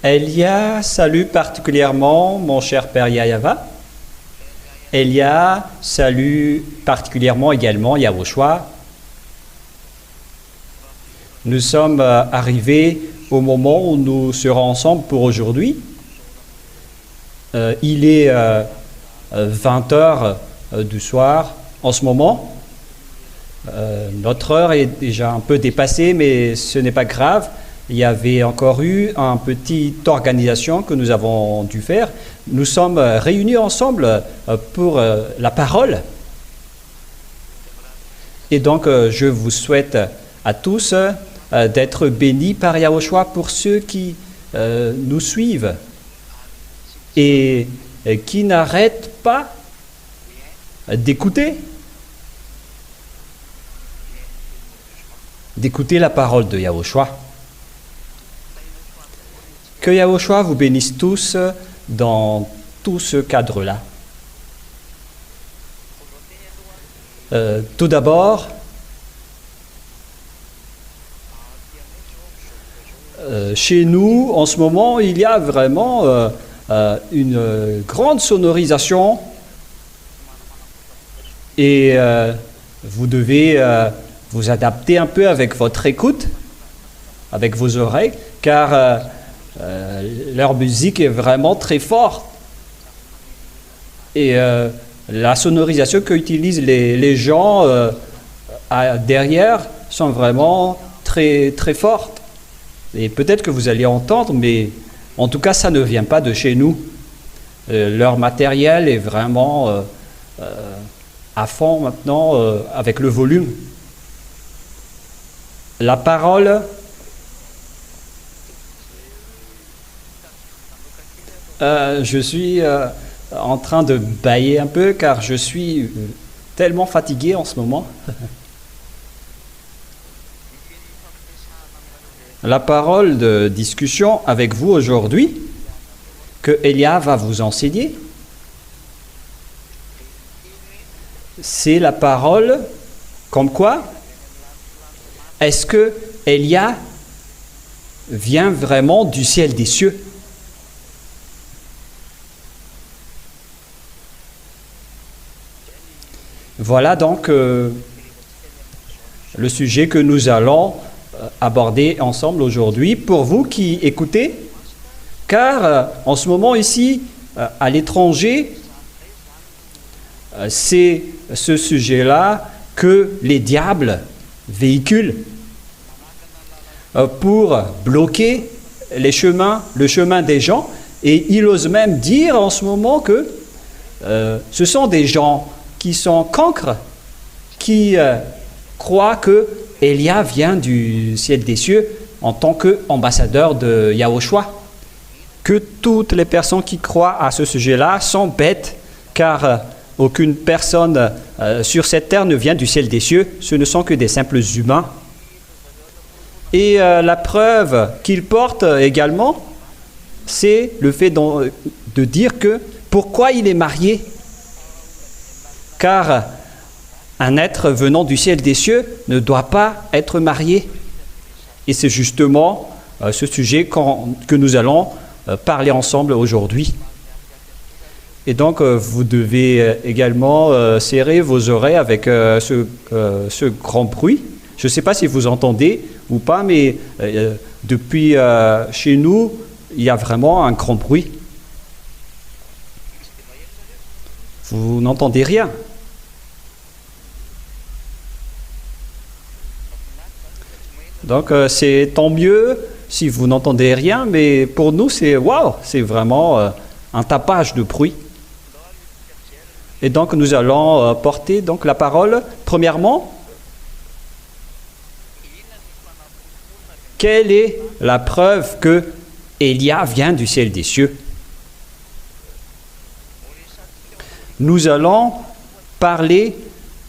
Elia salue particulièrement mon cher père Yayava. Elia salue particulièrement également Yahushua. Nous sommes arrivés au moment où nous serons ensemble pour aujourd'hui. Il est 20 heures du soir en ce moment. Notre heure est déjà un peu dépassée, mais ce n'est pas grave. Il y avait encore eu une petite organisation que nous avons dû faire. Nous sommes réunis ensemble pour la parole. Et donc, je vous souhaite à tous d'être bénis par Yahushua pour ceux qui nous suivent et qui n'arrêtent pas d'écouter la parole de Yahushua. Que Yahushua vous bénisse tous dans tout ce cadre-là. Tout d'abord, chez nous, en ce moment, il y a vraiment une grande sonorisation et vous devez vous adapter un peu avec votre écoute, avec vos oreilles, car leur musique est vraiment très forte. Et la sonorisation qu'utilisent les gens derrière sont vraiment très, très fortes. Et peut-être que vous allez entendre, mais en tout cas, ça ne vient pas de chez nous. Leur matériel est vraiment à fond maintenant avec le volume. La parole je suis en train de bâiller un peu car je suis tellement fatigué en ce moment. La parole de discussion avec vous aujourd'hui que Elia va vous enseigner, c'est la parole comme quoi est-ce que Elia vient vraiment du ciel des cieux? Voilà donc le sujet que nous allons aborder ensemble aujourd'hui pour vous qui écoutez, car en ce moment ici, à l'étranger, c'est ce sujet-là que les diables véhiculent pour bloquer le chemin des gens, et ils osent même dire en ce moment que ce sont des gens qui sont cancres, qui croient que Elia vient du ciel des cieux en tant qu'ambassadeur de Yahushua. Que toutes les personnes qui croient à ce sujet-là sont bêtes, car aucune personne sur cette terre ne vient du ciel des cieux, ce ne sont que des simples humains. Et la preuve qu'ils portent également, c'est le fait de dire que pourquoi il est marié. Car un être venant du ciel des cieux ne doit pas être marié. Et c'est justement ce sujet que nous allons parler ensemble aujourd'hui. Et donc, vous devez également serrer vos oreilles avec ce grand bruit. Je ne sais pas si vous entendez ou pas, mais depuis chez nous, il y a vraiment un grand bruit. Vous n'entendez rien. Donc, c'est tant mieux si vous n'entendez rien, mais pour nous, c'est waouh, c'est vraiment un tapage de bruit. Et donc, nous allons porter donc la parole. Premièrement, quelle est la preuve que Elia vient du ciel des cieux? Nous allons parler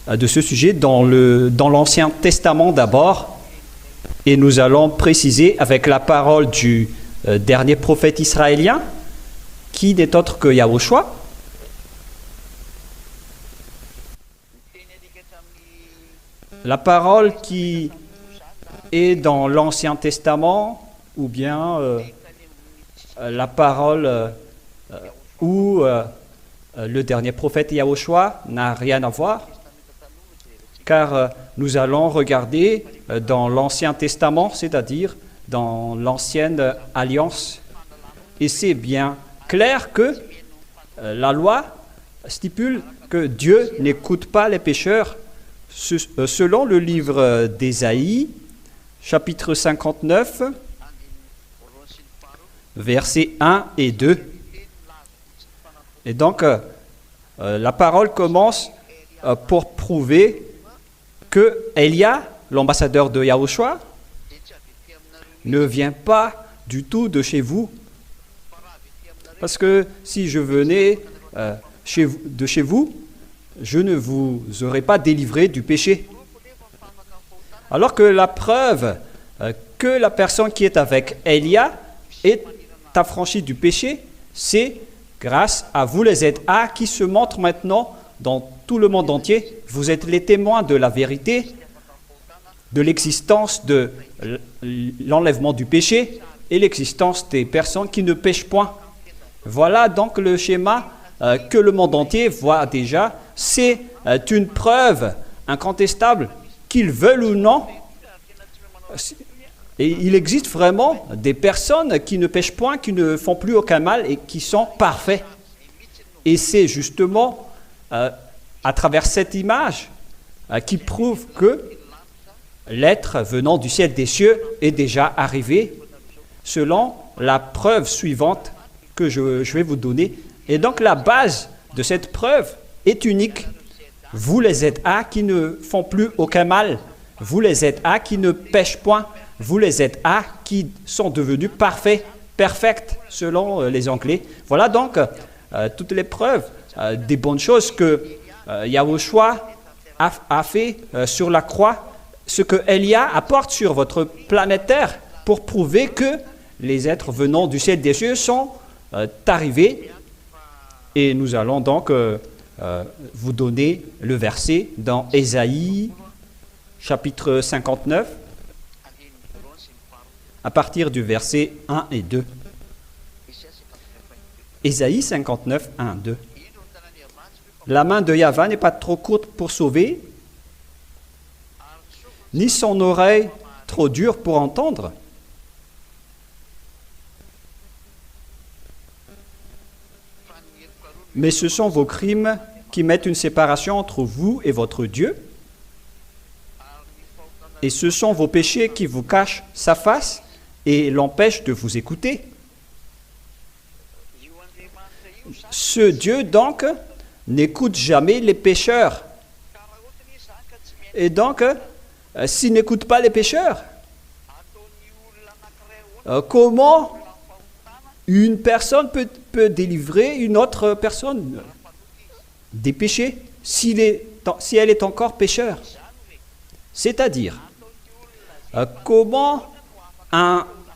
de ce sujet dans l'Ancien Testament d'abord, et nous allons préciser avec la parole du dernier prophète israélien, qui n'est autre que Yahushua. La parole qui est dans l'Ancien Testament, ou bien la parole où le dernier prophète Yahushua n'a rien à voir, car nous allons regarder dans l'Ancien Testament, c'est-à-dire dans l'Ancienne Alliance, et c'est bien clair que la loi stipule que Dieu n'écoute pas les pécheurs. Selon le livre d'Ésaïe, chapitre 59, versets 1 et 2. Et donc, la parole commence pour prouver que Élia, l'ambassadeur de Yahushua, ne vient pas du tout de chez vous. Parce que si je venais de chez vous, je ne vous aurais pas délivré du péché. Alors que la preuve que la personne qui est avec Élia est affranchie du péché, c'est grâce à vous les ZA qui se montrent maintenant dans tout le monde entier. Vous êtes les témoins de la vérité, de l'existence de l'enlèvement du péché et l'existence des personnes qui ne péchent point. Voilà donc le schéma que le monde entier voit déjà. C'est une preuve incontestable, qu'ils veulent ou non. Et il existe vraiment des personnes qui ne pêchent point, qui ne font plus aucun mal et qui sont parfaits. Et c'est justement à travers cette image qui prouve que l'être venant du ciel des cieux est déjà arrivé selon la preuve suivante que je vais vous donner. Et donc la base de cette preuve est unique. Vous les ZA qui ne font plus aucun mal, vous les ZA qui ne pêchent point, vous les ZA qui sont devenus parfaits, perfects selon les Anglais. Voilà donc toutes les preuves des bonnes choses que Yahushua a fait sur la croix, ce que Élia apporte sur votre planète Terre pour prouver que les êtres venant du ciel des cieux sont arrivés. Et nous allons donc vous donner le verset dans Ésaïe, chapitre 59, à partir du verset 1 et 2. Ésaïe 59, 1, 2. La main de Yahvé n'est pas trop courte pour sauver, ni son oreille trop dure pour entendre. Mais ce sont vos crimes qui mettent une séparation entre vous et votre Dieu. Et ce sont vos péchés qui vous cachent sa face et l'empêchent de vous écouter. Ce Dieu, donc, n'écoute jamais les pécheurs. Et donc, s'il n'écoute pas les pécheurs, comment une personne peut délivrer une autre personne des péchés si elle est encore pécheur? C'est-à-dire, comment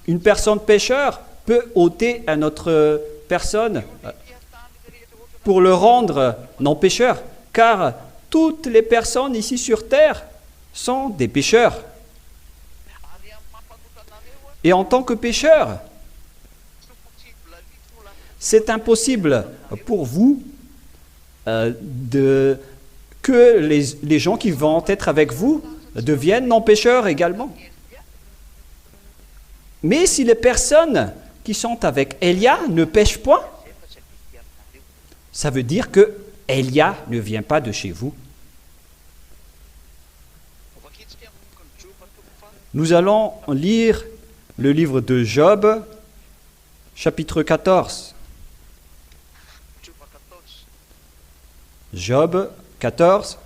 une personne pécheur peut ôter à une autre personne pour le rendre non pécheur? Car toutes les personnes ici sur terre sont des pécheurs. Et en tant que pécheur, c'est impossible pour vous que les gens qui vont être avec vous deviennent non-pécheurs également. Mais si les personnes qui sont avec Élia ne pêchent point, ça veut dire que Élia ne vient pas de chez vous. Nous allons lire le livre de Job, chapitre 14. Job 14.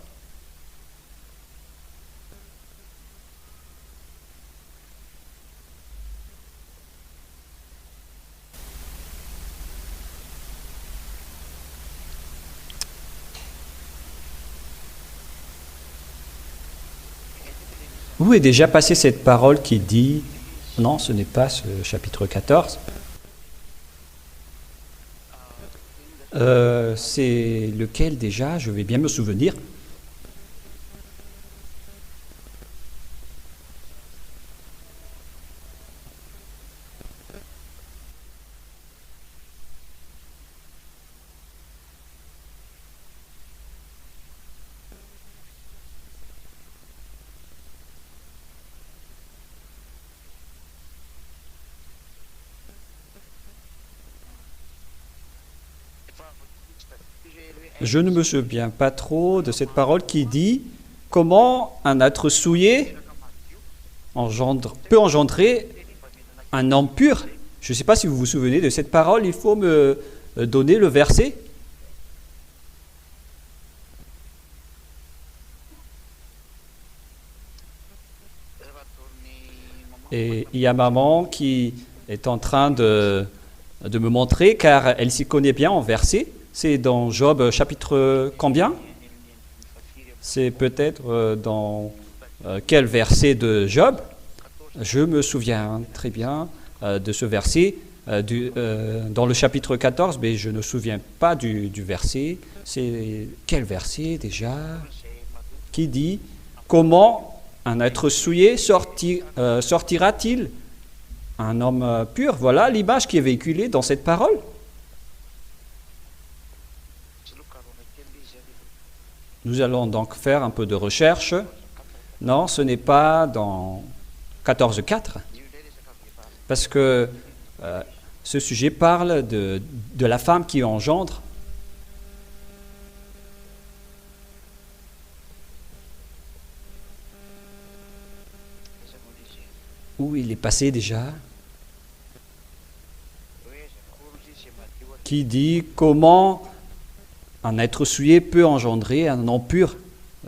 Où est déjà passée cette parole qui dit... Non, ce n'est pas ce chapitre 14. C'est lequel déjà? Je vais bien me souvenir. Je ne me souviens pas trop de cette parole qui dit comment un être souillé peut engendrer un homme pur. Je ne sais pas si vous vous souvenez de cette parole, il faut me donner le verset. Et il y a maman qui est en train de me montrer, car elle s'y connaît bien en verset. C'est dans Job chapitre combien? C'est peut-être dans quel verset de Job? Je me souviens très bien de ce verset dans le chapitre 14, mais je ne me souviens pas du verset. C'est quel verset déjà? Qui dit comment un être souillé sortira-t-il un homme pur? Voilà l'image qui est véhiculée dans cette parole. Nous allons donc faire un peu de recherche. Non, ce n'est pas dans 14.4, parce que ce sujet parle de la femme qui engendre. Où il est passé déjà? Qui dit comment un être souillé peut engendrer un homme pur?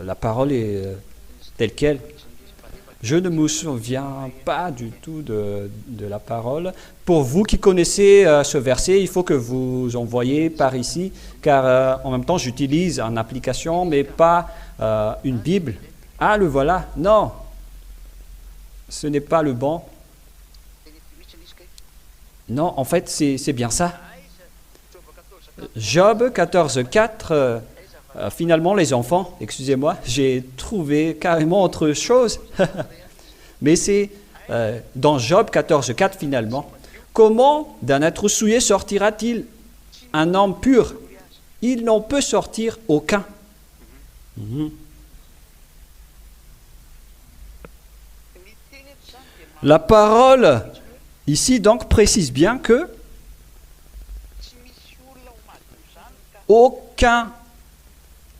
La parole est telle quelle. Je ne me souviens pas du tout de la parole. Pour vous qui connaissez ce verset, il faut que vous envoyiez par ici, car en même temps j'utilise une application, mais pas une Bible. Ah, le voilà. Non, ce n'est pas le bon. Non, en fait, c'est bien ça. Job 14.4, finalement les enfants, excusez-moi, j'ai trouvé carrément autre chose. Mais c'est dans Job 14.4 finalement. Comment d'un être souillé sortira-t-il un homme pur? Il n'en peut sortir aucun. La parole ici donc précise bien que aucun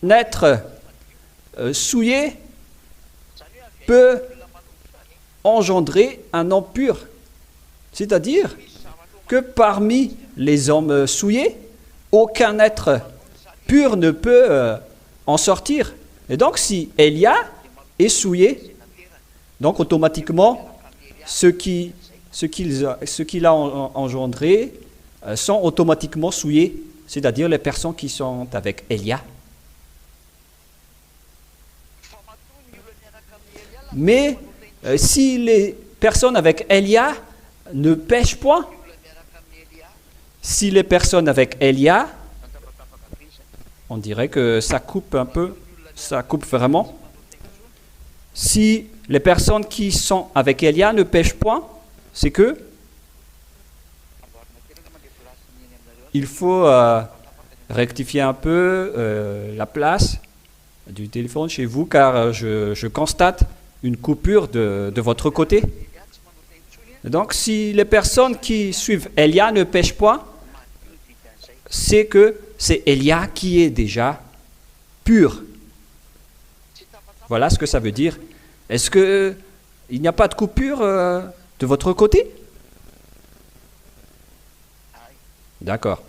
être souillé peut engendrer un homme pur. C'est-à-dire que parmi les hommes souillés, aucun être pur ne peut en sortir. Et donc si Élia est souillé, donc automatiquement, ce qu'il a engendré sont automatiquement souillés, c'est-à-dire les personnes qui sont avec Élia. Mais si les personnes avec Élia ne pêchent point, si les personnes avec Élia, on dirait que ça coupe un peu, ça coupe vraiment. Si les personnes qui sont avec Élia ne pêchent point, c'est que il faut rectifier un peu la place du téléphone chez vous, car je constate une coupure de votre côté. Donc, si les personnes qui suivent Élia ne pêchent point, c'est que c'est Élia qui est déjà pur. Voilà ce que ça veut dire. Est-ce qu'il n'y a pas de coupure de votre côté? D'accord.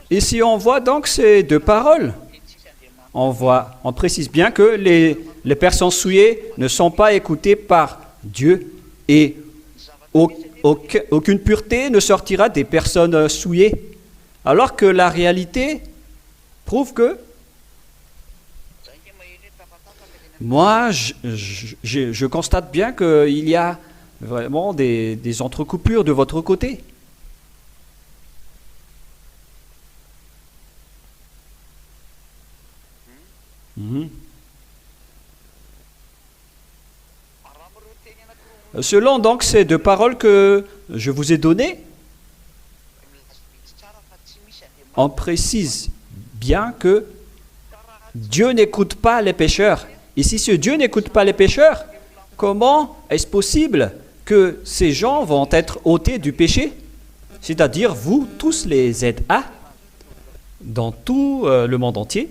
Ici, on voit donc ces deux paroles. On précise bien que les personnes souillées ne sont pas écoutées par Dieu et aucune pureté ne sortira des personnes souillées. Alors que la réalité prouve que moi, je constate bien qu'il y a vraiment des entrecoupures de votre côté. Selon donc ces deux paroles que je vous ai données, on précise bien que Dieu n'écoute pas les pécheurs. Et si ce Dieu n'écoute pas les pécheurs, comment est-ce possible que ces gens vont être ôtés du péché? c'est-à-dire vous, tous les ZA, dans tout le monde entier.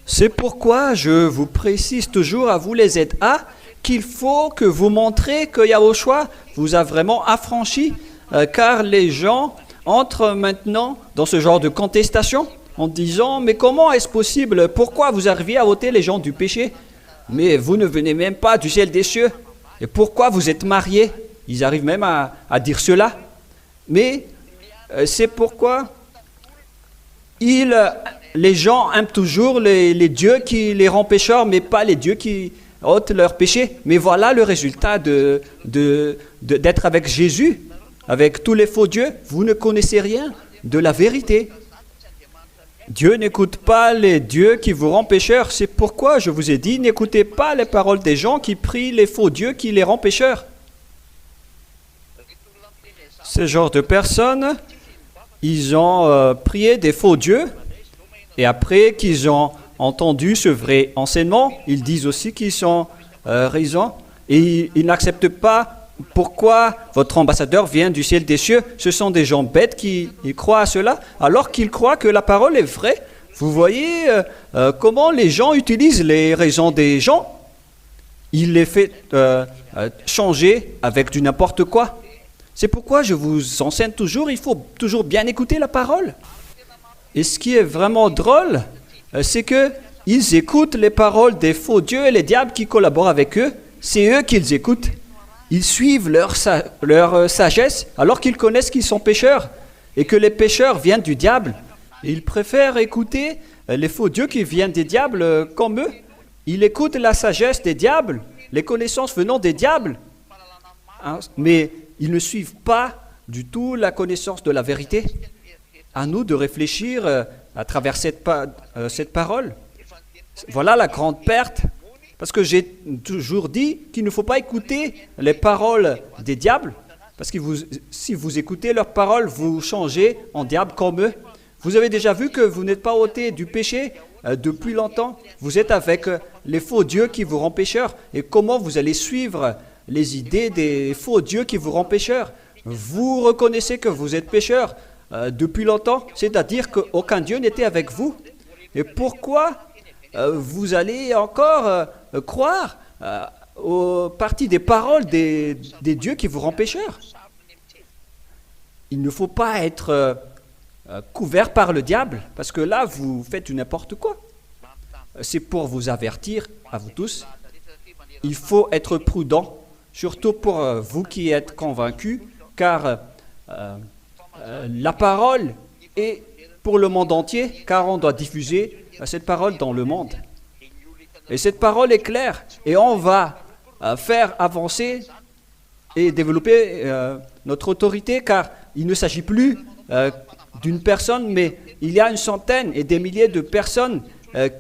C'est pourquoi je vous précise toujours à vous les ZA qu'il faut que vous montrez que Yahushua vous a vraiment affranchi, car les gens entrent maintenant dans ce genre de contestation en disant « Mais comment est-ce possible? Pourquoi vous arrivez à ôter les gens du péché? Mais vous ne venez même pas du ciel des cieux. Et pourquoi vous êtes mariés ?» Ils arrivent même à dire cela. Mais c'est pourquoi les gens aiment toujours les dieux qui les rendent pécheurs, mais pas les dieux qui ôtent leurs péchés. Mais voilà le résultat d'être avec Jésus, avec tous les faux dieux. Vous ne connaissez rien de la vérité. Dieu n'écoute pas les dieux qui vous rendent pécheurs. C'est pourquoi je vous ai dit, n'écoutez pas les paroles des gens qui prient les faux dieux qui les rendent pécheurs. Ce genre de personnes, ils ont prié des faux dieux, et après qu'ils ont entendu ce vrai enseignement, ils disent aussi qu'ils sont raisons, et ils n'acceptent pas pourquoi votre ambassadeur vient du ciel des cieux. Ce sont des gens bêtes qui croient à cela, alors qu'ils croient que la parole est vraie. Vous voyez comment les gens utilisent les raisons des gens. Ils les font changer avec du n'importe quoi. C'est pourquoi je vous enseigne toujours, il faut toujours bien écouter la parole. Et ce qui est vraiment drôle, c'est qu'ils écoutent les paroles des faux dieux et les diables qui collaborent avec eux. C'est eux qu'ils écoutent. Ils suivent leur sagesse alors qu'ils connaissent qu'ils sont pécheurs et que les pécheurs viennent du diable. Ils préfèrent écouter les faux dieux qui viennent des diables comme eux. Ils écoutent la sagesse des diables, les connaissances venant des diables. Mais ils ne suivent pas du tout la connaissance de la vérité. À nous de réfléchir à travers cette parole. Voilà la grande perte. Parce que j'ai toujours dit qu'il ne faut pas écouter les paroles des diables. Parce que si vous écoutez leurs paroles, vous changez en diable comme eux. Vous avez déjà vu que vous n'êtes pas ôté du péché depuis longtemps. Vous êtes avec les faux dieux qui vous rendent pécheurs. Et comment vous allez suivre les idées des faux dieux qui vous rendent pécheurs? Vous reconnaissez que vous êtes pécheur depuis longtemps, c'est-à-dire qu'aucun Dieu n'était avec vous. Et pourquoi vous allez encore croire aux parties des paroles des dieux qui vous rendent pécheurs? Il ne faut pas être couvert par le diable, parce que là, vous faites du n'importe quoi. C'est pour vous avertir, à vous tous. Il faut être prudent, surtout pour vous qui êtes convaincus, car la parole est pour le monde entier, car on doit diffuser cette parole dans le monde. Et cette parole est claire, et on va faire avancer et développer notre autorité, car il ne s'agit plus d'une personne, mais il y a une centaine et des milliers de personnes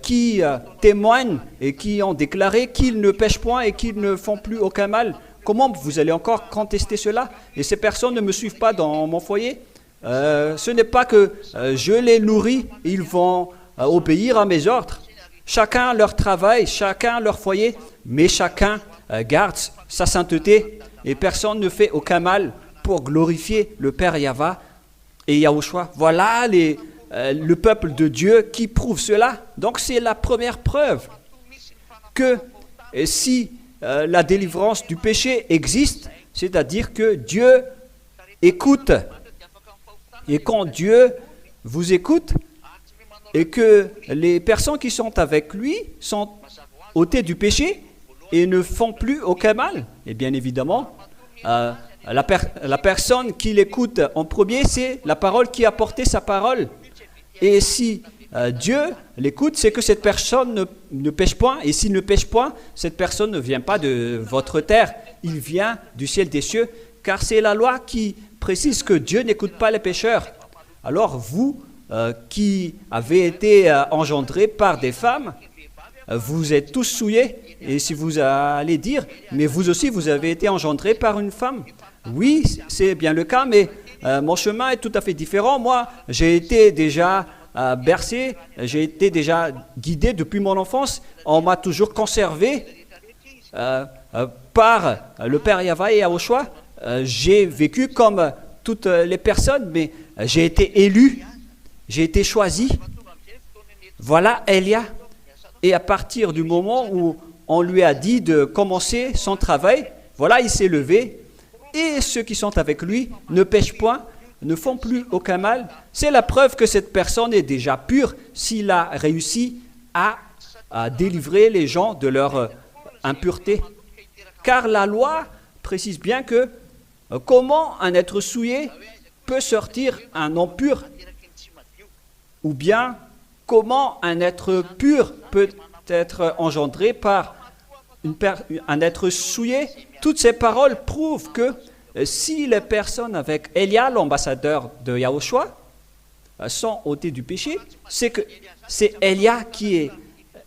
qui témoignent et qui ont déclaré qu'ils ne pêchent point et qu'ils ne font plus aucun mal. Comment vous allez encore contester cela? Et ces personnes ne me suivent pas dans mon foyer. Ce n'est pas que je les nourris, ils vont obéir à mes ordres. Chacun leur travail, chacun leur foyer, mais chacun garde sa sainteté et personne ne fait aucun mal pour glorifier le Père Yahva et Yahushua. Voilà le peuple de Dieu qui prouve cela. Donc c'est la première preuve que si la délivrance du péché existe, c'est-à-dire que Dieu écoute. Et quand Dieu vous écoute et que les personnes qui sont avec lui sont ôtées du péché et ne font plus aucun mal, et bien évidemment, la personne qui l'écoute en premier, c'est la parole qui a porté sa parole. Et si Dieu l'écoute, c'est que cette personne ne pêche point. Et s'il ne pêche point, cette personne ne vient pas de votre terre. Il vient du ciel des cieux. Car c'est la loi qui précise que Dieu n'écoute pas les pécheurs. Alors vous, qui avez été engendrés par des femmes, vous êtes tous souillés. Et si vous allez dire, mais vous aussi, vous avez été engendrés par une femme. Oui, c'est bien le cas, mais mon chemin est tout à fait différent. Moi, j'ai été déjà bercé, j'ai été déjà guidé depuis mon enfance. On m'a toujours conservé par le Père Yahva et Yahushua. J'ai vécu comme toutes les personnes, mais j'ai été élu, j'ai été choisi. Voilà Élia. Et à partir du moment où on lui a dit de commencer son travail, voilà, il s'est levé. Et ceux qui sont avec lui ne pêchent point, ne font plus aucun mal. C'est la preuve que cette personne est déjà pure s'il a réussi à délivrer les gens de leur impureté. Car la loi précise bien que comment un être souillé peut sortir un non pur, ou bien comment un être pur peut être engendré par un être souillé. Toutes ces paroles prouvent que si les personnes avec Élia, l'ambassadeur de Yahushua, sont ôtées du péché, c'est que c'est Élia qui est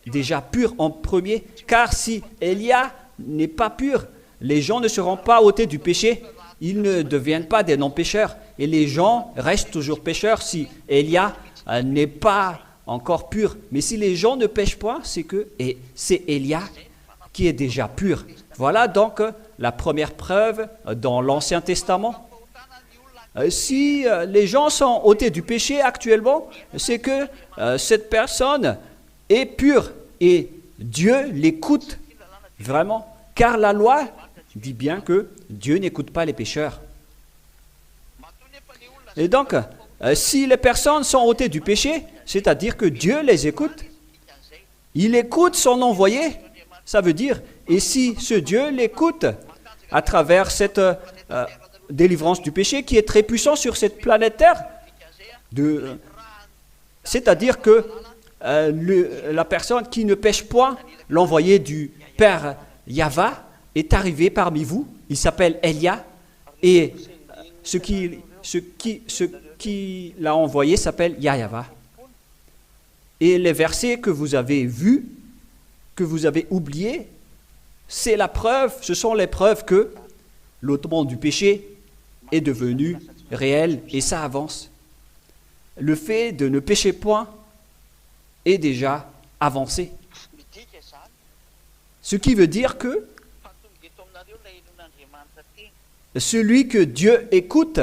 déjà pur en premier. Car si Élia n'est pas pur, les gens ne seront pas ôtés du péché. Ils ne deviennent pas des non-pécheurs. Et les gens restent toujours pécheurs si Élia n'est pas encore pur. Mais si les gens ne pêchent pas, c'est Élia qui est déjà pur. Voilà donc la première preuve dans l'Ancien Testament. Si les gens sont ôtés du péché actuellement, c'est que cette personne est pure et Dieu l'écoute vraiment. Car la loi dit bien que Dieu n'écoute pas les pécheurs. Et donc, si les personnes sont ôtées du péché, c'est-à-dire que Dieu les écoute. Il écoute son envoyé, ça veut dire, et si ce Dieu l'écoute à travers cette délivrance du péché qui est très puissant sur cette planète Terre, c'est-à-dire que la personne qui ne pêche point, l'envoyé du Père Yahva, est arrivé parmi vous. Il s'appelle Élia, et ce qui l'a envoyé s'appelle Yahva. Et les versets que vous avez vus, que vous avez oubliés, c'est la preuve, ce sont les preuves que l'ôtement du péché est devenu réel, et ça avance. Le fait de ne pécher point est déjà avancé. Ce qui veut dire que celui que Dieu écoute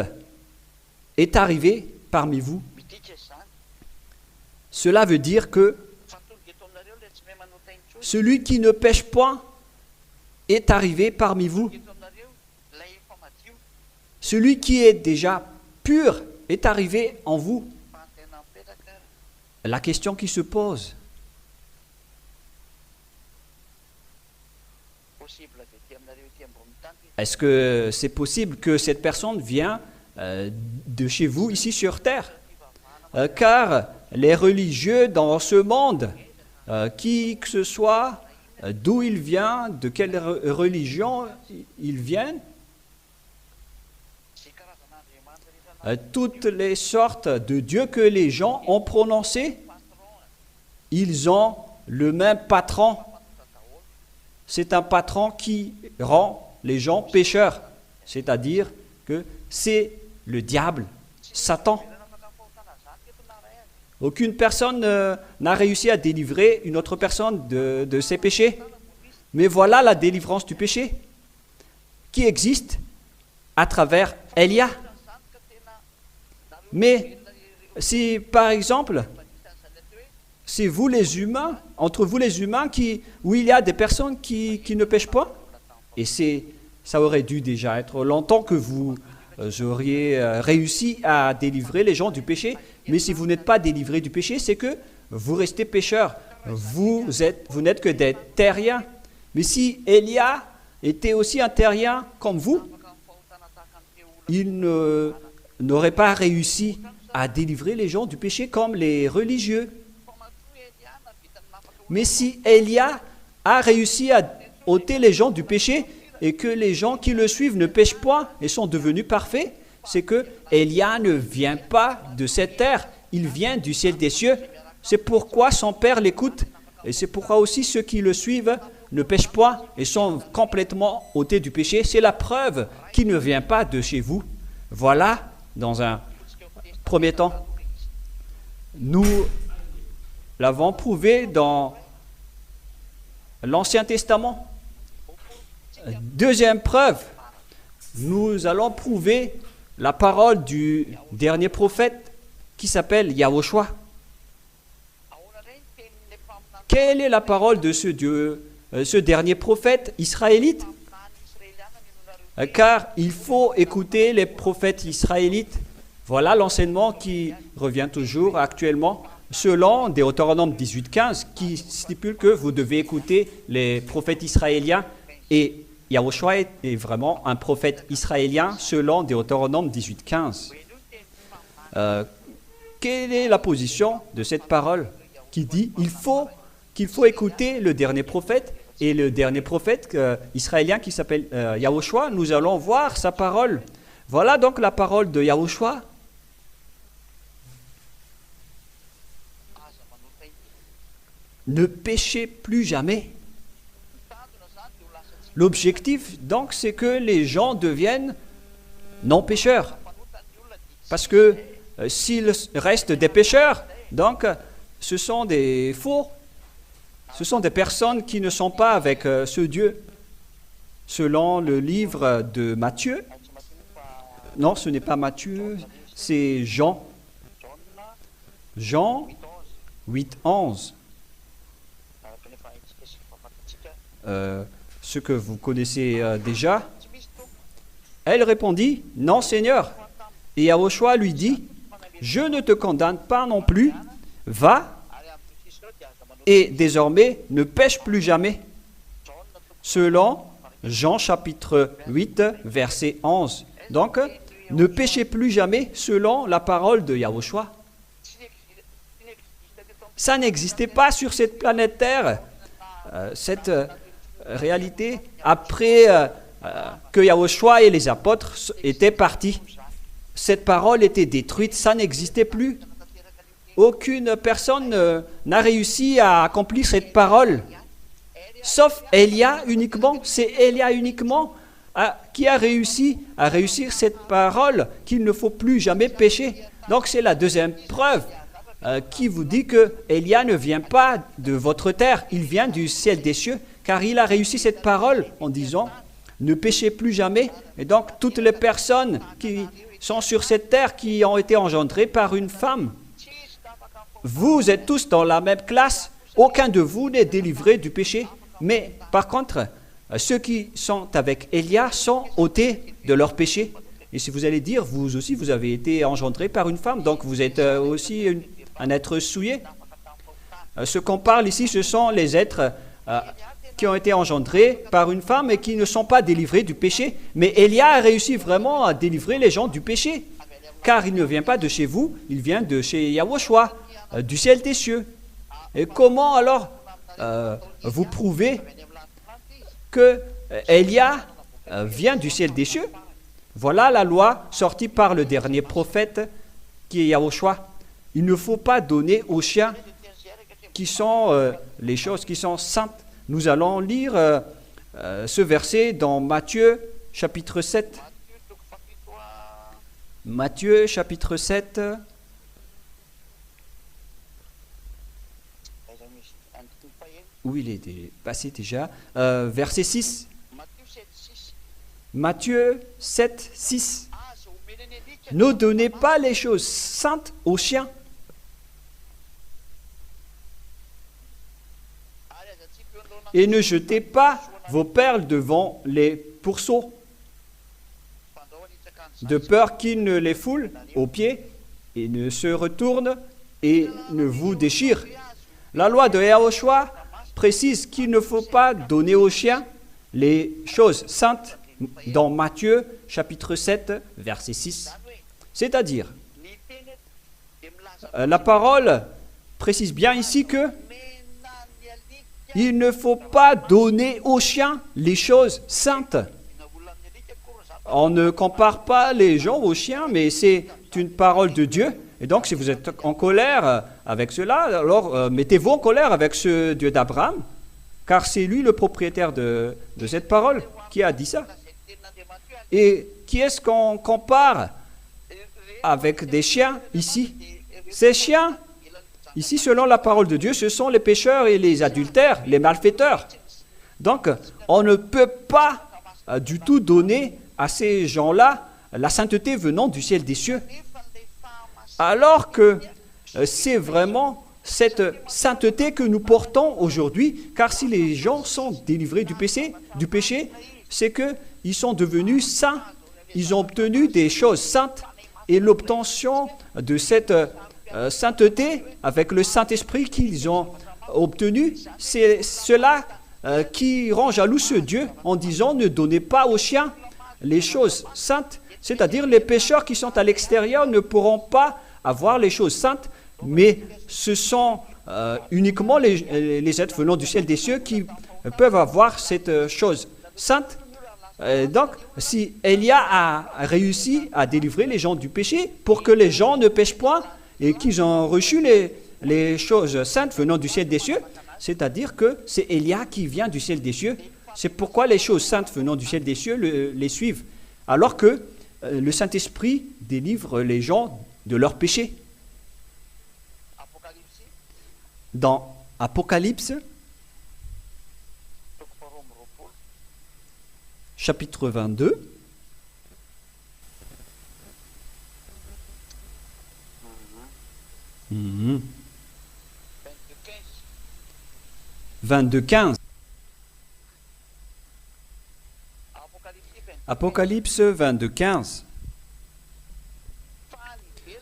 est arrivé parmi vous. Cela veut dire que celui qui ne pêche point est arrivé parmi vous. Celui qui est déjà pur est arrivé en vous. La question qui se pose, est-ce que c'est possible que cette personne vienne de chez vous, ici sur terre? Car les religieux dans ce monde, qui que ce soit, d'où ils viennent, de quelle religion ils viennent, toutes les sortes de dieux que les gens ont prononcés, ils ont le même patron. C'est un patron qui rend les gens pécheurs, c'est-à-dire que c'est le diable, Satan. Aucune personne n'a réussi à délivrer une autre personne de ses péchés. Mais voilà la délivrance du péché qui existe à travers Élia. Mais si, par exemple, c'est vous les humains, entre vous les humains, où il y a des personnes qui ne pêchent pas, et ça aurait dû déjà être longtemps que vous auriez réussi à délivrer les gens du péché, mais si vous n'êtes pas délivrés du péché, c'est que vous restez pécheurs. Vous n'êtes que des terriens. Mais si Élia était aussi un terrien comme vous, il n'aurait pas réussi à délivrer les gens du péché comme les religieux. Mais si Élia a réussi à ôter les gens du péché et que les gens qui le suivent ne pêchent point et sont devenus parfaits, c'est que Élia ne vient pas de cette terre, il vient du ciel des cieux. C'est pourquoi son Père l'écoute, et c'est pourquoi aussi ceux qui le suivent ne pêchent point et sont complètement ôtés du péché. C'est la preuve qu'il ne vient pas de chez vous. Voilà, dans un premier temps, nous l'avons prouvé dans l'Ancien Testament. Deuxième preuve, nous allons prouver la parole du dernier prophète qui s'appelle Yahushua. Quelle est la parole de ce Dieu, ce dernier prophète israélite? Car il faut écouter les prophètes israélites. Voilà l'enseignement qui revient toujours actuellement, selon Deutéronome 18:15, qui stipule que vous devez écouter les prophètes israéliens. Et Yahushua est vraiment un prophète israélien, selon Deutéronome 18:15. Quelle est la position de cette parole qui dit qu'il faut écouter le dernier prophète? Et le dernier prophète israélien qui s'appelle Yahushua, nous allons voir sa parole. Voilà donc la parole de Yahushua. Ne péchez plus jamais. L'objectif, donc, c'est que les gens deviennent non-pécheurs. Parce que s'ils restent des pécheurs, donc, ce sont des faux. Ce sont des personnes qui ne sont pas avec ce Dieu. Selon le livre de Matthieu, non, ce n'est pas Matthieu, c'est Jean. Jean 8:11. Ce que vous connaissez déjà. Elle répondit, « Non, Seigneur. » Et Yahushua lui dit, « Je ne te condamne pas non plus. Va et désormais ne pêche plus jamais. » Selon Jean chapitre 8, verset 11. Donc, ne péchez plus jamais selon la parole de Yahushua. Ça n'existait pas sur cette planète Terre. Cette réalité, après que Yahushua et les apôtres étaient partis, cette parole était détruite, ça n'existait plus. Aucune personne n'a réussi à accomplir cette parole, sauf Élia uniquement. C'est Élia uniquement qui a réussi à réussir cette parole qu'il ne faut plus jamais pécher. Donc c'est la deuxième preuve qui vous dit que Élia ne vient pas de votre terre, il vient du ciel des cieux, car il a réussi cette parole en disant « Ne péchez plus jamais ». Et donc toutes les personnes qui sont sur cette terre, qui ont été engendrées par une femme, vous êtes tous dans la même classe, aucun de vous n'est délivré du péché. Mais par contre, ceux qui sont avec Élia sont ôtés de leur péché. Et si vous allez dire, vous aussi, vous avez été engendré par une femme, donc vous êtes aussi un être souillé. Ce qu'on parle ici, ce sont les êtres qui ont été engendrés par une femme et qui ne sont pas délivrés du péché. Mais Élia a réussi vraiment à délivrer les gens du péché, car il ne vient pas de chez vous, il vient de chez Yahushua, du ciel des cieux. Et comment alors vous prouvez que Élia vient du ciel des cieux? Voilà la loi sortie par le dernier prophète qui est Yahushua. Il ne faut pas donner aux chiens qui sont les choses qui sont saintes. Nous allons lire ce verset dans Matthieu chapitre 7. Matthieu chapitre 7. Où il était passé déjà. Verset 6. Matthieu 7, 6. Ne donnez pas les choses saintes aux chiens. Et ne jetez pas vos perles devant les pourceaux, de peur qu'ils ne les foulent aux pieds et ne se retournent et ne vous déchirent. La loi de Yahushua précise qu'il ne faut pas donner aux chiens les choses saintes dans Matthieu chapitre 7, verset 6. C'est-à-dire, la parole précise bien ici que il ne faut pas donner aux chiens les choses saintes. On ne compare pas les gens aux chiens, mais c'est une parole de Dieu. Et donc, si vous êtes en colère avec cela, alors mettez-vous en colère avec ce Dieu d'Abraham, car c'est lui le propriétaire de cette parole qui a dit ça. Et qui est-ce qu'on compare avec des chiens ici? Ces chiens, ici, selon la parole de Dieu, ce sont les pécheurs et les adultères, les malfaiteurs. Donc, on ne peut pas du tout donner à ces gens-là la sainteté venant du ciel des cieux. Alors que c'est vraiment cette sainteté que nous portons aujourd'hui, car si les gens sont délivrés du péché, c'est qu'ils sont devenus saints, ils ont obtenu des choses saintes, et l'obtention de cette sainteté avec le Saint-Esprit qu'ils ont obtenu, c'est cela qui rend jaloux ce Dieu en disant ne donnez pas aux chiens les choses saintes, c'est-à-dire les pécheurs qui sont à l'extérieur ne pourront pas avoir les choses saintes, mais ce sont uniquement les êtres venant du ciel des cieux qui peuvent avoir cette chose sainte. Donc, si Élia a réussi à délivrer les gens du péché pour que les gens ne pêchent point et qu'ils ont reçu les choses saintes venant du ciel des cieux, c'est-à-dire que c'est Élia qui vient du ciel des cieux. C'est pourquoi les choses saintes venant du ciel des cieux les suivent, alors que le Saint-Esprit délivre les gens de leurs péchés. Dans Apocalypse, chapitre 22, mmh. 22:15. Apocalypse 22:15.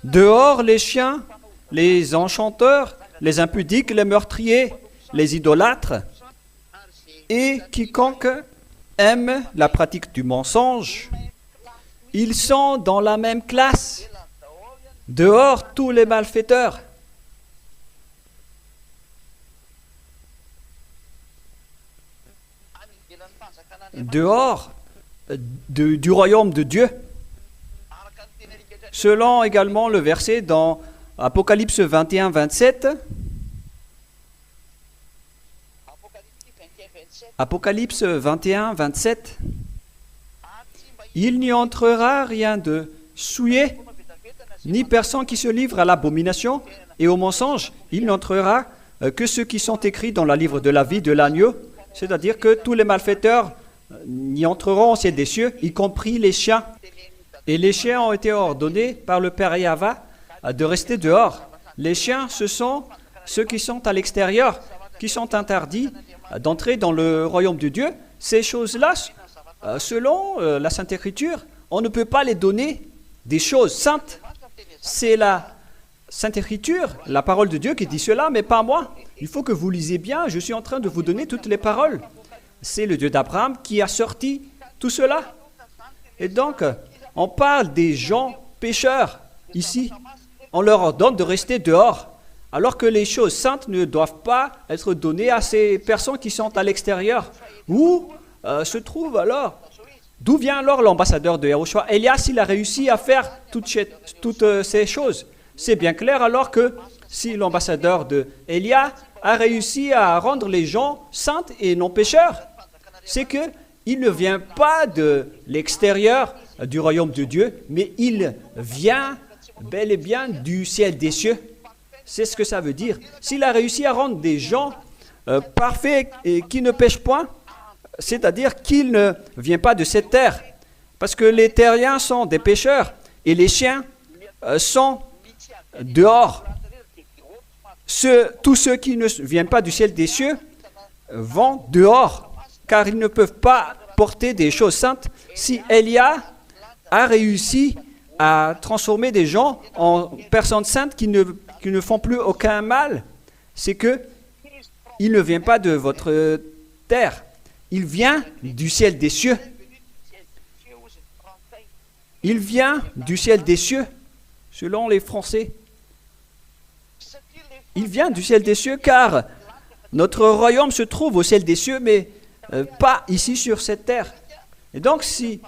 Dehors les chiens, les enchanteurs, les impudiques, les meurtriers, les idolâtres, et quiconque aime la pratique du mensonge, ils sont dans la même classe. Dehors tous les malfaiteurs. Dehors du royaume de Dieu. Selon également le verset dans Apocalypse 21-27, Apocalypse 21-27, il n'y entrera rien de souillé, ni personne qui se livre à l'abomination et au mensonge. Il n'entrera que ceux qui sont écrits dans le livre de la vie de l'agneau, c'est-à-dire que tous les malfaiteurs n'y entreront au ciel des cieux, y compris les chiens. Et les chiens ont été ordonnés par le Père Yahva de rester dehors. Les chiens, ce sont ceux qui sont à l'extérieur, qui sont interdits d'entrer dans le royaume de Dieu. Ces choses-là, selon la Sainte Écriture, on ne peut pas les donner des choses saintes. C'est la Sainte Écriture, la parole de Dieu qui dit cela, mais pas moi. Il faut que vous lisiez bien, je suis en train de vous donner toutes les paroles. C'est le Dieu d'Abraham qui a sorti tout cela. Et donc, on parle des gens pécheurs ici. On leur ordonne de rester dehors, alors que les choses saintes ne doivent pas être données à ces personnes qui sont à l'extérieur. Où se trouve alors, d'où vient alors l'ambassadeur de Yahushua? Elias, il a réussi à faire toutes ces choses. C'est bien clair alors que si l'ambassadeur de Élia a réussi à rendre les gens saints et non pécheurs, c'est qu'il ne vient pas de l'extérieur du royaume de Dieu, mais il vient bel et bien du ciel des cieux. C'est ce que ça veut dire. S'il a réussi à rendre des gens parfaits et qui ne pêchent point, c'est-à-dire qu'il ne vient pas de cette terre, parce que les terriens sont des pécheurs et les chiens sont dehors. Tous ceux qui ne viennent pas du ciel des cieux vont dehors, car ils ne peuvent pas porter des choses saintes. Si Élia a réussi à transformer des gens en personnes saintes qui ne font plus aucun mal, c'est que il ne vient pas de votre terre, il vient du ciel des cieux. Il vient du ciel des cieux, selon les Français. Il vient du ciel des cieux, car notre royaume se trouve au ciel des cieux, mais pas ici sur cette terre. Et donc, si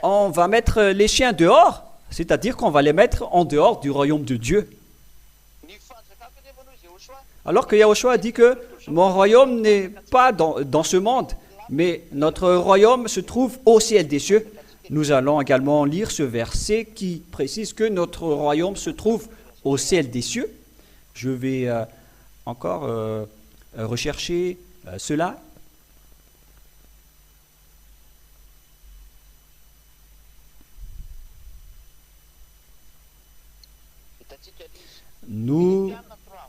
on va mettre les chiens dehors, c'est-à-dire qu'on va les mettre en dehors du royaume de Dieu. Alors que Yahushua a dit que mon royaume n'est pas dans ce monde, mais notre royaume se trouve au ciel des cieux. Nous allons également lire ce verset qui précise que notre royaume se trouve au ciel des cieux. Je vais encore rechercher cela. Nous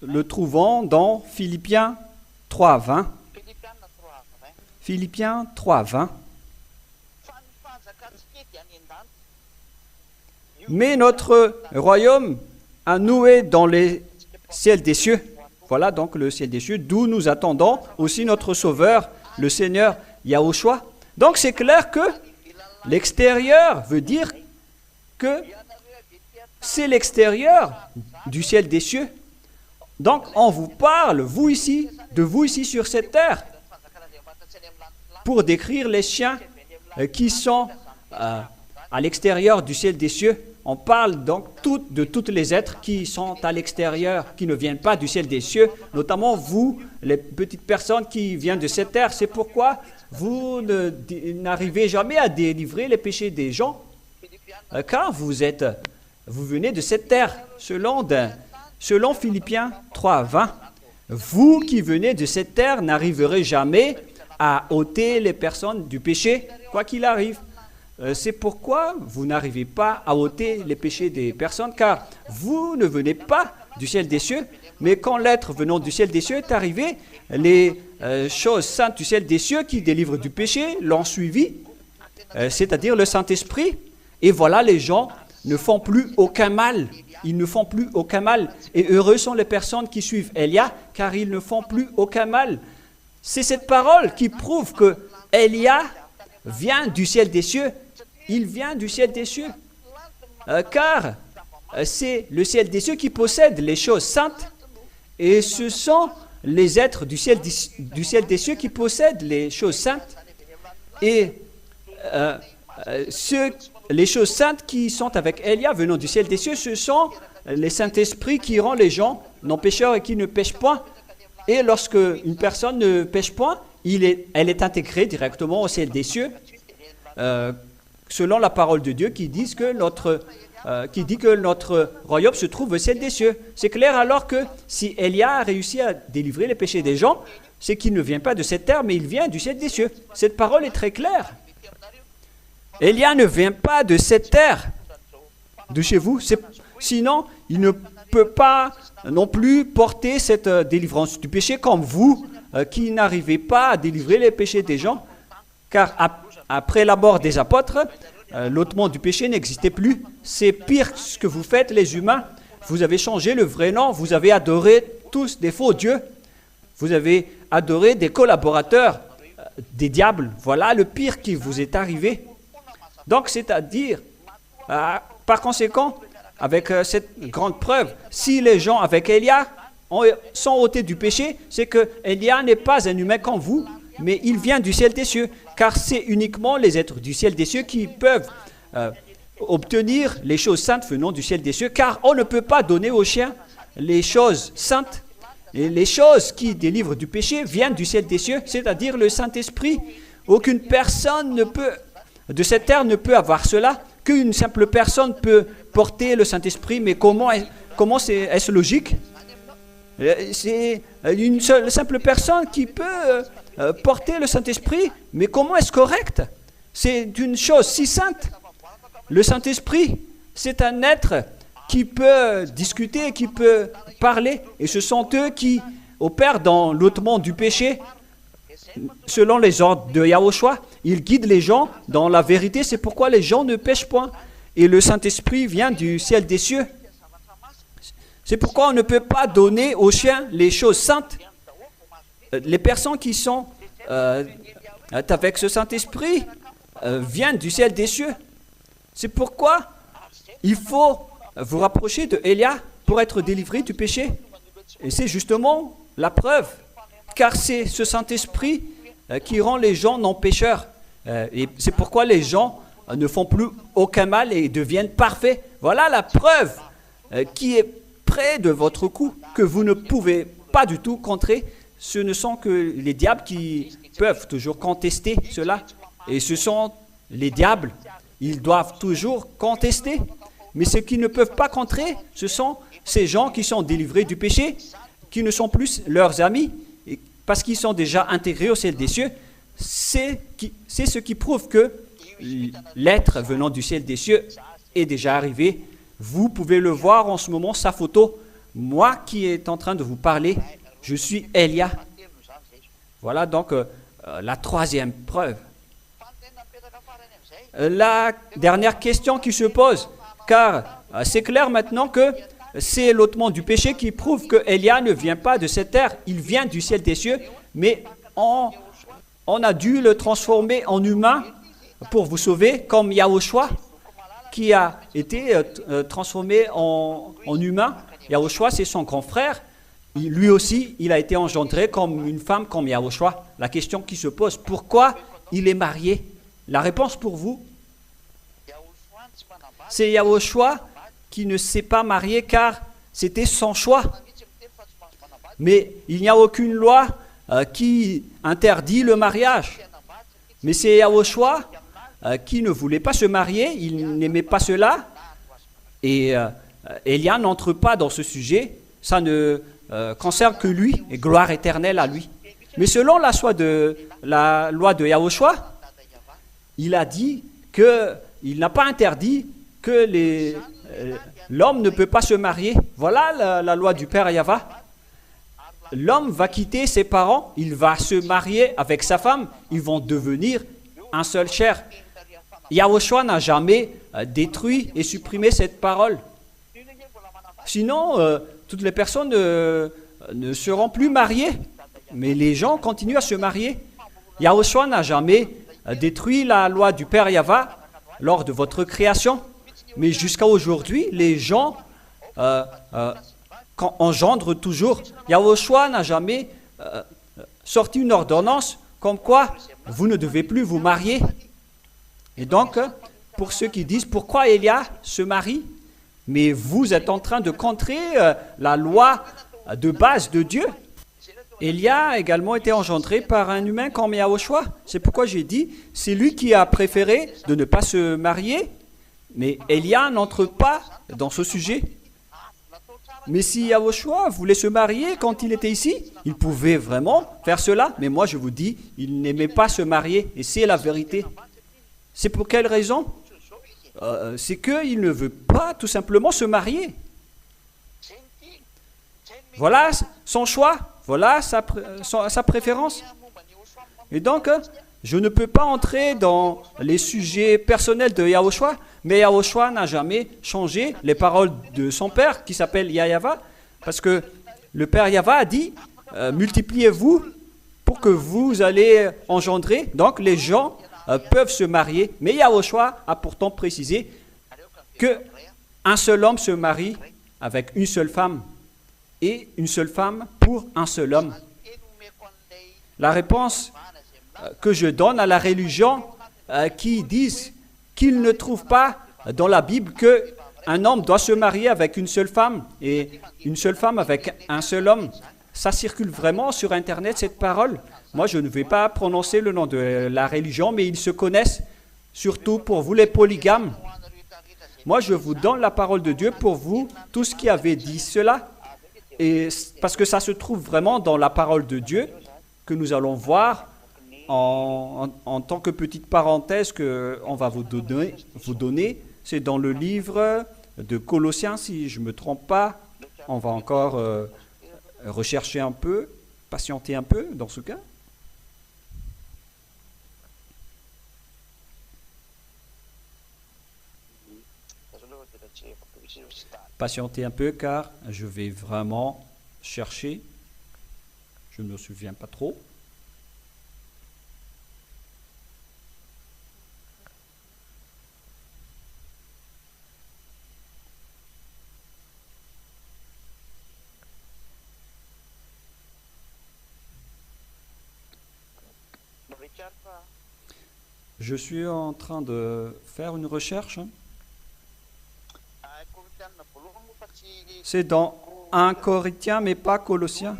le trouvons dans Philippiens 3.20. Philippiens 3.20. Mais notre royaume a noué dans les ciels des cieux. Voilà donc le ciel des cieux, d'où nous attendons aussi notre Sauveur, le Seigneur Yahushua. Donc c'est clair que l'extérieur veut dire que c'est l'extérieur du ciel des cieux. Donc on vous parle, vous ici sur cette terre, pour décrire les chiens qui sont à l'extérieur du ciel des cieux. On parle donc de tous les êtres qui sont à l'extérieur, qui ne viennent pas du ciel des cieux, notamment vous, les petites personnes qui viennent de cette terre. C'est pourquoi vous n'arrivez jamais à délivrer les péchés des gens, car vous venez de cette terre, selon Philippiens 3.20. Vous qui venez de cette terre n'arriverez jamais à ôter les personnes du péché, quoi qu'il arrive. C'est pourquoi vous n'arrivez pas à ôter les péchés des personnes, car vous ne venez pas du ciel des cieux, mais quand l'être venant du ciel des cieux est arrivé, les choses saintes du ciel des cieux qui délivrent du péché l'ont suivi, c'est-à-dire le Saint-Esprit. Et voilà, les gens ne font plus aucun mal. Ils ne font plus aucun mal. Et heureux sont les personnes qui suivent Élia, car ils ne font plus aucun mal. C'est cette parole qui prouve que Élia vient du ciel des cieux. Il vient du ciel des cieux. Car c'est le ciel des cieux qui possède les choses saintes. Et ce sont les êtres du ciel des cieux qui possèdent les choses saintes. Et les choses saintes qui sont avec Élia venant du ciel des cieux, ce sont les Saint-Esprits qui rend les gens non pécheurs et qui ne pêchent point. Et lorsque une personne ne pêche point, elle est intégrée directement au ciel des cieux, selon la parole de Dieu qui dit que notre royaume se trouve au ciel des cieux. C'est clair alors que si Élia a réussi à délivrer les péchés des gens, c'est qu'il ne vient pas de cette terre, mais il vient du ciel des cieux. Cette parole est très claire. Élia ne vient pas de cette terre, de chez vous, sinon il ne peut pas non plus porter cette délivrance du péché comme vous, qui n'arrivez pas à délivrer les péchés des gens, car après la mort des apôtres, l'ôtement du péché n'existait plus. C'est pire ce que vous faites les humains. Vous avez changé le vrai nom, vous avez adoré tous des faux dieux, vous avez adoré des collaborateurs, des diables. Voilà le pire qui vous est arrivé. Donc, c'est-à-dire, par conséquent, avec cette grande preuve, si les gens avec Élia sont ôtés du péché, c'est que Élia n'est pas un humain comme vous, mais il vient du ciel des cieux, car c'est uniquement les êtres du ciel des cieux qui peuvent obtenir les choses saintes venant du ciel des cieux, car on ne peut pas donner aux chiens les choses saintes. Et les choses qui délivrent du péché viennent du ciel des cieux, c'est-à-dire le Saint-Esprit. Aucune personne de cette terre ne peut avoir cela, qu'une simple personne peut porter le Saint-Esprit, mais comment est-ce logique? C'est une simple personne qui peut porter le Saint-Esprit, mais comment est-ce correct? C'est une chose si sainte. Le Saint-Esprit, c'est un être qui peut discuter, qui peut parler, et ce sont eux qui opèrent dans l'ôtement du péché. Selon les ordres de Yahushua, il guide les gens dans la vérité, c'est pourquoi les gens ne pêchent point. Et le Saint-Esprit vient du ciel des cieux. C'est pourquoi on ne peut pas donner aux chiens les choses saintes. Les personnes qui sont avec ce Saint-Esprit viennent du ciel des cieux. C'est pourquoi il faut vous rapprocher de Élia pour être délivré du péché. Et c'est justement la preuve, car c'est ce Saint-Esprit qui rend les gens non pécheurs. Et c'est pourquoi les gens ne font plus aucun mal et deviennent parfaits. Voilà la preuve qui est près de votre cou, que vous ne pouvez pas du tout contrer. Ce ne sont que les diables qui peuvent toujours contester cela. Et ce sont les diables, ils doivent toujours contester. Mais ceux qui ne peuvent pas contrer, ce sont ces gens qui sont délivrés du péché, qui ne sont plus leurs amis, parce qu'ils sont déjà intégrés au ciel des cieux. C'est ce qui prouve que l'être venant du ciel des cieux est déjà arrivé Vous pouvez le voir en ce moment, sa photo. Moi qui est en train de vous parler, je suis Elia. Voilà donc la troisième preuve. La dernière question qui se pose, car c'est clair maintenant que c'est l'ôtement du péché qui prouve que Elia ne vient pas de cette terre, il vient du ciel des cieux, mais on a dû le transformer en humain pour vous sauver, comme Yahushua qui a été transformé en humain. Yahushua, c'est son grand frère. Lui aussi, il a été engendré comme une femme, comme Yahushua. La question qui se pose, pourquoi il est marié? La réponse pour vous, c'est Yahushua qui ne s'est pas marié car c'était son choix. Mais il n'y a aucune loi qui interdit le mariage. Mais c'est Yahushua qui ne voulait pas se marier, il n'aimait pas cela. Et Elia n'entre pas dans ce sujet, ça ne concerne que lui, et gloire éternelle à lui. Mais selon la loi de Yahushua, il a dit qu'il n'a pas interdit que l'homme ne peut pas se marier. Voilà la loi du Père Yahva. L'homme va quitter ses parents, il va se marier avec sa femme, ils vont devenir un seul chair. Yahushua n'a jamais détruit et supprimé cette parole. Sinon, toutes les personnes ne seront plus mariées. Mais les gens continuent à se marier. Yahushua n'a jamais détruit la loi du Père Yahva lors de votre création. Mais jusqu'à aujourd'hui, les gens engendrent toujours. Yahushua n'a jamais sorti une ordonnance comme quoi vous ne devez plus vous marier. Et donc, pour ceux qui disent pourquoi Elia se marie, mais vous êtes en train de contrer la loi de base de Dieu. Elia a également été engendré par un humain comme Yahushua. C'est pourquoi j'ai dit, c'est lui qui a préféré de ne pas se marier, mais Elia n'entre pas dans ce sujet. Mais si Yahushua voulait se marier quand il était ici, il pouvait vraiment faire cela. Mais moi je vous dis, il n'aimait pas se marier, et c'est la vérité. C'est pour quelle raison? C'est qu'il ne veut pas tout simplement se marier. Voilà son choix, voilà sa préférence. Et donc, je ne peux pas entrer dans les sujets personnels de Yahushua, mais Yahushua n'a jamais changé les paroles de son père, qui s'appelle Yahva, parce que le père Yahva a dit, multipliez-vous pour que vous allez engendrer. Donc, les gens peuvent se marier, mais Yahushua a pourtant précisé qu'un seul homme se marie avec une seule femme et une seule femme pour un seul homme. La réponse que je donne à la religion qui disent qu'ils ne trouvent pas dans la Bible qu'un homme doit se marier avec une seule femme et une seule femme avec un seul homme, ça circule vraiment sur Internet cette parole. Moi, je ne vais pas prononcer le nom de la religion, mais ils se connaissent, surtout pour vous les polygames. Moi, je vous donne la parole de Dieu pour vous, tous qui avez dit cela, et parce que ça se trouve vraiment dans la parole de Dieu, que nous allons voir en tant que petite parenthèse qu'on va vous donner. C'est dans le livre de Colossiens, si je ne me trompe pas. On va encore rechercher un peu, patienter un peu dans ce cas. Patientez un peu car je vais vraiment chercher. Je ne me souviens pas trop. Je suis en train de faire une recherche. C'est dans 1 Corinthiens, mais pas Colossiens.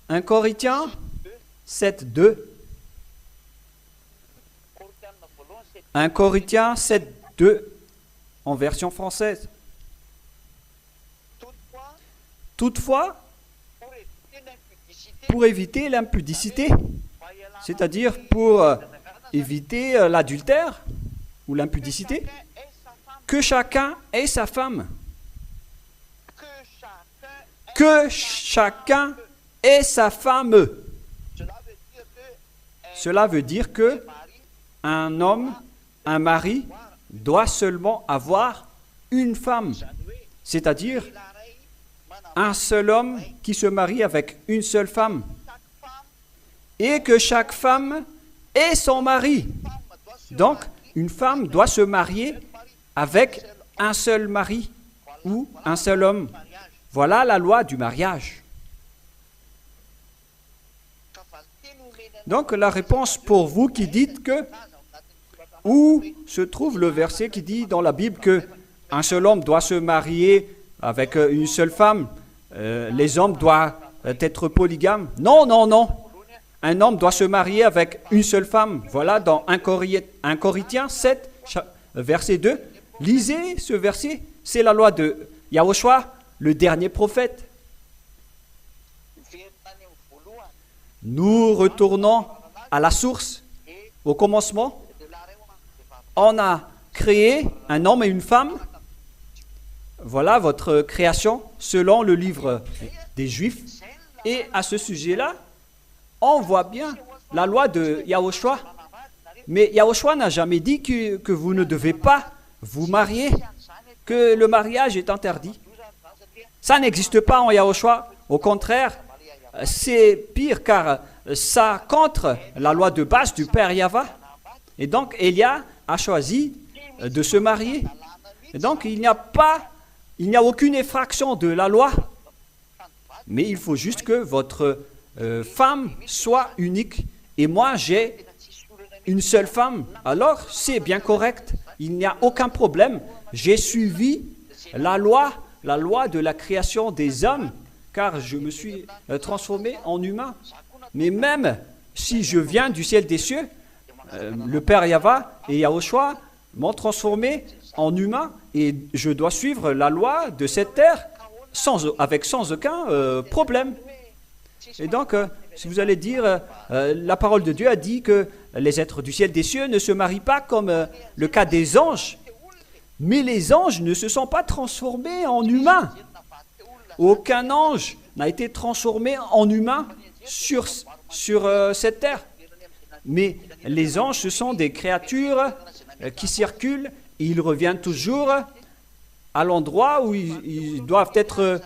1 Corinthiens 7, 2. 1 Corinthiens 7, 2 en version française. Toutefois, pour éviter l'impudicité, c'est-à-dire pour éviter l'adultère ou l'impudicité, que chacun ait sa femme que chacun ait sa femme. Cela veut dire que un homme, un mari, doit seulement avoir une femme, c'est-à-dire un seul homme qui se marie avec une seule femme, et que chaque femme ait son mari. Donc, une femme doit se marier avec un seul mari ou un seul homme. Voilà la loi du mariage. Donc, la réponse pour vous qui dites que, où se trouve le verset qui dit dans la Bible que un seul homme doit se marier avec une seule femme, les hommes doivent être polygames? Non, non, non. Un homme doit se marier avec une seule femme. Voilà dans 1 Corinthiens 7, verset 2. Lisez ce verset. C'est la loi de Yahushua, le dernier prophète. Nous retournons à la source, au commencement. On a créé un homme et une femme. Voilà votre création selon le livre des Juifs. Et à ce sujet-là, on voit bien la loi de Yahushua. Mais Yahushua n'a jamais dit que vous ne devez pas vous marier, que le mariage est interdit. Ça n'existe pas en Yahushua. Au contraire, c'est pire car ça contre la loi de base du Père Yahva. Et donc, Élia a choisi de se marier. Et donc, il n'y a aucune effraction de la loi. Mais il faut juste que votre femme soit unique. Et moi, j'ai une seule femme. Alors, c'est bien correct. Il n'y a aucun problème. J'ai suivi la loi de la création des hommes, car je me suis transformé en humain. Mais même si je viens du ciel des cieux, le Père Yahva et Yahushua m'ont transformé en humain et je dois suivre la loi de cette terre sans aucun problème. Et donc, si vous allez dire, la parole de Dieu a dit que les êtres du ciel des cieux ne se marient pas comme le cas des anges, mais les anges ne se sont pas transformés en humains. Aucun ange n'a été transformé en humain sur cette terre. Mais les anges, ce sont des créatures qui circulent et ils reviennent toujours à l'endroit où ils doivent être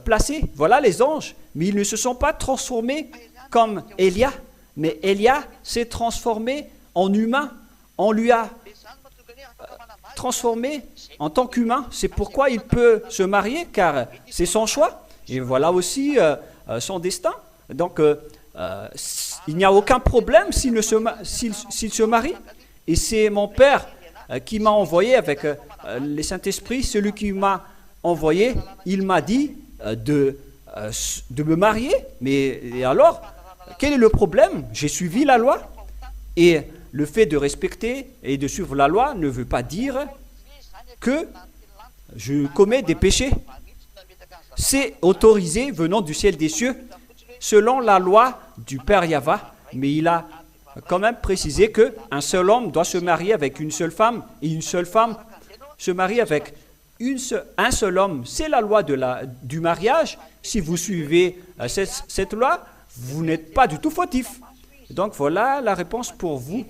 placés. Voilà les anges. Mais ils ne se sont pas transformés comme Élia. Mais Élia s'est transformé en humain. On lui a transformé en tant qu'humain. C'est pourquoi il peut se marier, car c'est son choix. Et voilà aussi son destin. Donc, il n'y a aucun problème s'il se marie. Et c'est mon Père qui m'a envoyé avec le Saint-Esprit, celui qui m'a envoyé, il m'a dit de me marier. Mais alors, quel est le problème? J'ai suivi la loi. Et le fait de respecter et de suivre la loi ne veut pas dire que je commets des péchés. C'est autorisé venant du ciel des cieux, selon la loi du Père Yahva. Mais il a quand même précisé qu'un seul homme doit se marier avec une seule femme et une seule femme se marie avec un seul homme. C'est la loi du mariage. Si vous suivez cette loi, vous n'êtes pas du tout fautif. Donc voilà la réponse pour vous.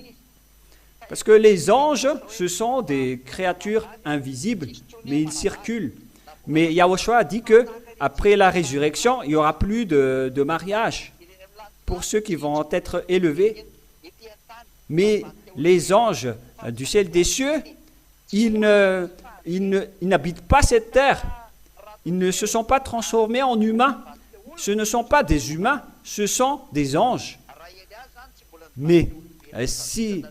Parce que les anges, ce sont des créatures invisibles, mais ils circulent. Mais Yahushua a dit que après la résurrection, il n'y aura plus de mariage pour ceux qui vont être élevés. Mais les anges du ciel des cieux, ils n'habitent pas cette terre. Ils ne se sont pas transformés en humains. Ce ne sont pas des humains, ce sont des anges. Mais si,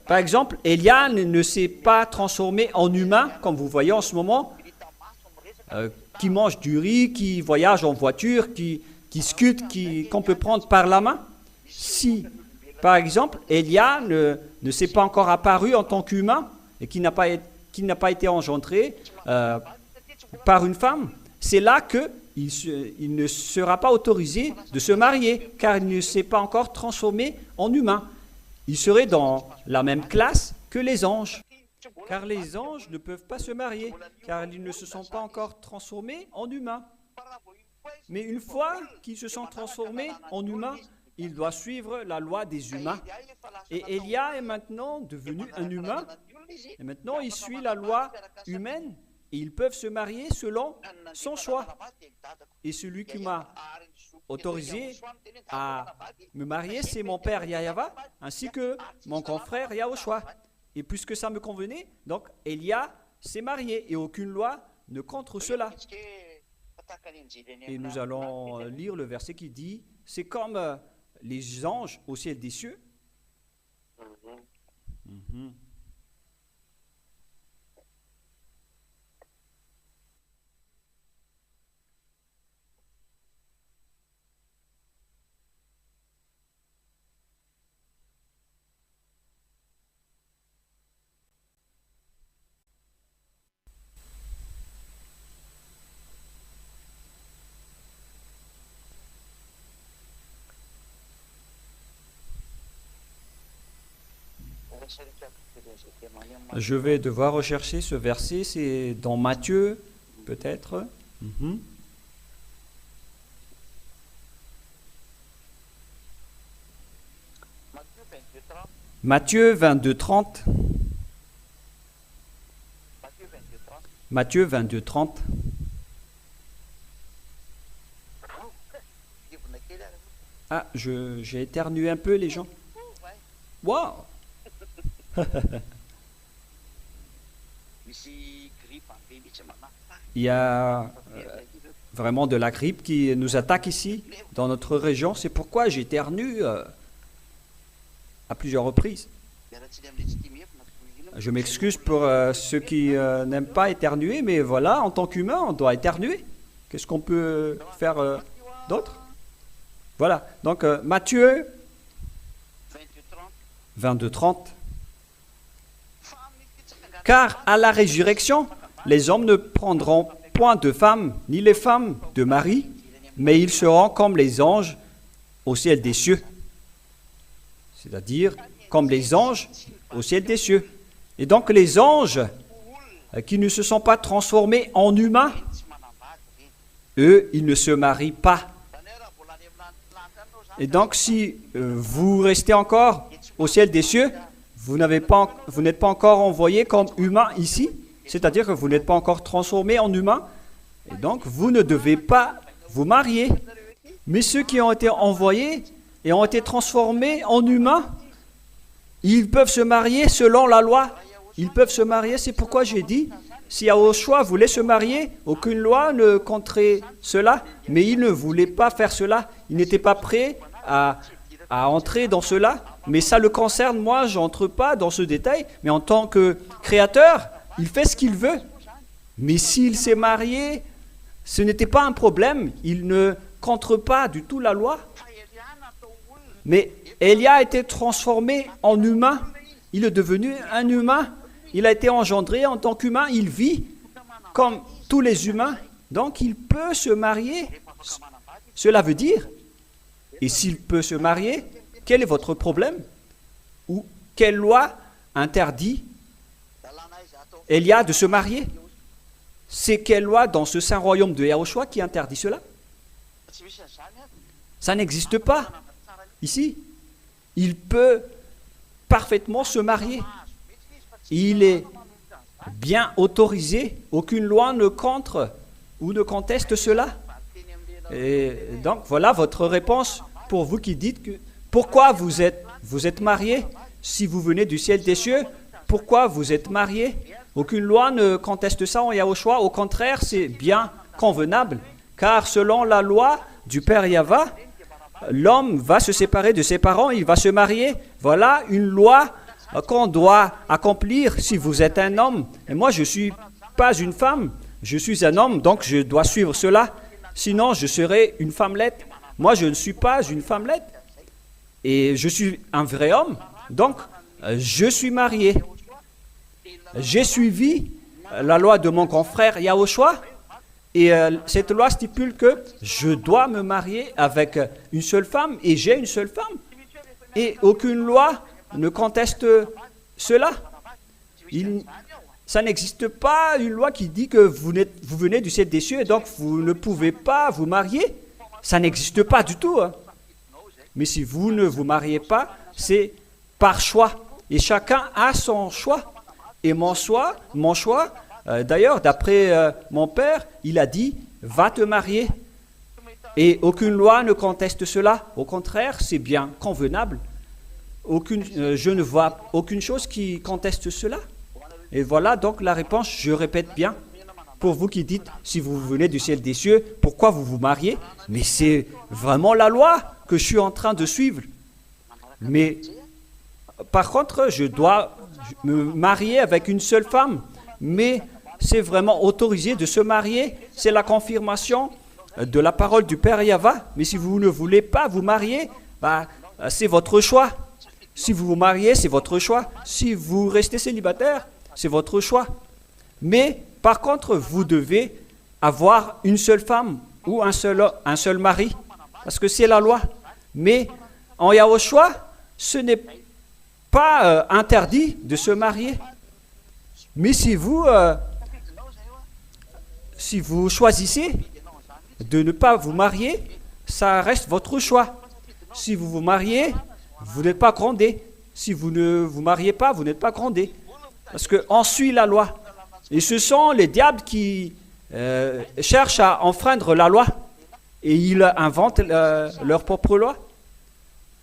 par exemple, Élia ne s'est pas transformé en humain, comme vous voyez en ce moment, qui mange du riz, qui voyage en voiture, qui scute, qu'on peut prendre par la main. Si, par exemple, Élia ne s'est pas encore apparu en tant qu'humain et qui n'a pas été engendré par une femme, c'est là qu'il ne sera pas autorisé de se marier, car il ne s'est pas encore transformé en humain. Il serait dans la même classe que les anges. Car les anges ne peuvent pas se marier, car ils ne se sont pas encore transformés en humains. Mais une fois qu'ils se sont transformés en humains, ils doivent suivre la loi des humains. Et Élia est maintenant devenu un humain. Et maintenant, il suit la loi humaine. Et ils peuvent se marier selon son choix. Et celui qui m'a autorisé à me marier, c'est mon père Yahava, ainsi que mon confrère Yahushua. Et puisque ça me convenait, donc Élia s'est marié. Et aucune loi ne contre cela. Et nous allons lire le verset qui dit, c'est comme les anges au ciel des cieux. Mhm. Je vais devoir rechercher ce verset, c'est dans Matthieu, peut-être. Mhm. Matthieu 22, 30. Matthieu 22, 30. Ah, j'ai éternué un peu, les gens. Waouh! Il y a vraiment de la grippe qui nous attaque ici, dans notre région. C'est pourquoi j'éternue à plusieurs reprises. Je m'excuse pour ceux qui n'aiment pas éternuer, mais voilà, en tant qu'humain, on doit éternuer. Qu'est-ce qu'on peut faire d'autre? Voilà, donc Matthieu 22, 30. Car à la résurrection, les hommes ne prendront point de femmes, ni les femmes de mari, mais ils seront comme les anges au ciel des cieux. C'est-à-dire comme les anges au ciel des cieux. Et donc les anges qui ne se sont pas transformés en humains, eux, ils ne se marient pas. Et donc si vous restez encore au ciel des cieux, vous n'êtes pas encore envoyé comme humain ici, c'est-à-dire que vous n'êtes pas encore transformé en humain, et donc vous ne devez pas vous marier. Mais ceux qui ont été envoyés et ont été transformés en humains, ils peuvent se marier selon la loi. Ils peuvent se marier, c'est pourquoi j'ai dit, si Yahushua voulait se marier, aucune loi ne contrait cela, mais il ne voulait pas faire cela. Il n'était pas prêt à entrer dans cela, mais ça le concerne, moi, je n'entre pas dans ce détail, mais en tant que créateur, il fait ce qu'il veut. Mais s'il s'est marié, ce n'était pas un problème, il ne contre pas du tout la loi. Mais Élia a été transformé en humain, il est devenu un humain, il a été engendré en tant qu'humain, il vit comme tous les humains, donc il peut se marier. Cela veut dire, et s'il peut se marier, quel est votre problème? Ou quelle loi interdit Élia de se marier? C'est quelle loi dans ce saint royaume de Yahushua qui interdit cela? Ça n'existe pas ici. Il peut parfaitement se marier. Il est bien autorisé. Aucune loi ne contre ou ne conteste cela. Et donc voilà votre réponse pour vous qui dites que pourquoi vous êtes mariés si vous venez du ciel des cieux. Pourquoi vous êtes mariés? Aucune loi ne conteste ça en Yahushua. Au contraire, c'est bien convenable. Car selon la loi du Père Yahva, l'homme va se séparer de ses parents, il va se marier. Voilà une loi qu'on doit accomplir si vous êtes un homme. Et moi, je ne suis pas une femme, je suis un homme, donc je dois suivre cela. Sinon, je serais une femmelette. Moi, je ne suis pas une femmelette. Et je suis un vrai homme, donc je suis marié. J'ai suivi la loi de mon confrère Yahushua, et cette loi stipule que je dois me marier avec une seule femme, et j'ai une seule femme. Et aucune loi ne conteste cela. Ça n'existe pas une loi qui dit que vous venez du ciel des cieux et donc vous ne pouvez pas vous marier. Ça n'existe pas du tout, hein. Mais si vous ne vous mariez pas, c'est par choix. Et chacun a son choix. Et mon choix, d'ailleurs, d'après mon père, il a dit, va te marier. Et aucune loi ne conteste cela. Au contraire, c'est bien convenable. Je ne vois aucune chose qui conteste cela. Et voilà donc la réponse, je répète bien. Pour vous qui dites, si vous venez du ciel des cieux, pourquoi vous vous mariez? Mais c'est vraiment la loi que je suis en train de suivre. Mais par contre, je dois me marier avec une seule femme. Mais c'est vraiment autorisé de se marier. C'est la confirmation de la parole du Père Yahva. Mais si vous ne voulez pas vous marier, c'est votre choix. Si vous vous mariez, c'est votre choix. Si vous restez célibataire, c'est votre choix. Mais par contre, vous devez avoir une seule femme ou un seul mari. Parce que c'est la loi. Mais en Yahushua, ce n'est pas interdit de se marier. Mais si vous choisissez de ne pas vous marier, ça reste votre choix. Si vous vous mariez, vous n'êtes pas grondé. Si vous ne vous mariez pas, vous n'êtes pas grondé. Parce qu'on suit la loi. Et ce sont les diables qui cherchent à enfreindre la loi. Et ils inventent leur propre loi.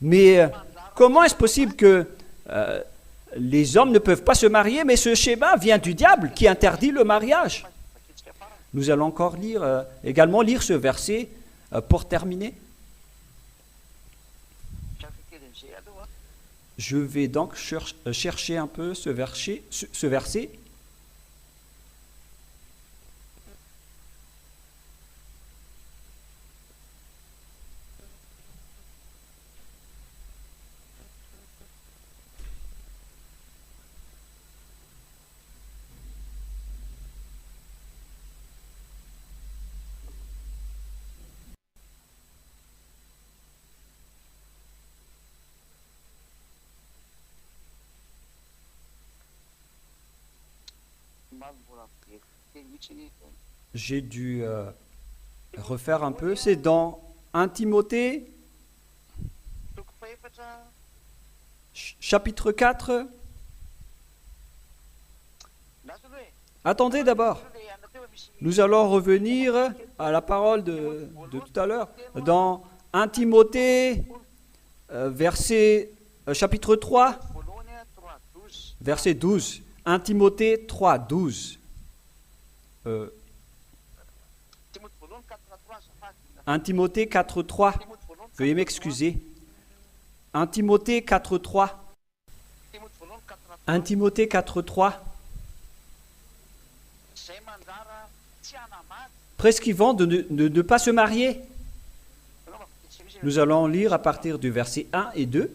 Mais comment est-ce possible que les hommes ne peuvent pas se marier, mais ce schéma vient du diable qui interdit le mariage? Nous allons encore également lire ce verset pour terminer. Je vais donc chercher un peu ce verset. J'ai dû refaire un peu. C'est dans 1 Timothée, chapitre 4. Attendez d'abord. Nous allons revenir à la parole de tout à l'heure. Dans 1 Timothée, chapitre 3, verset 12. 1 Timothée 3, 12. 1 Timothée 4, 3. Veuillez m'excuser. 1 Timothée 4, 3. 1 Timothée 4, 3. Prescrivant de ne pas se marier. Nous allons lire à partir du verset 1 et 2.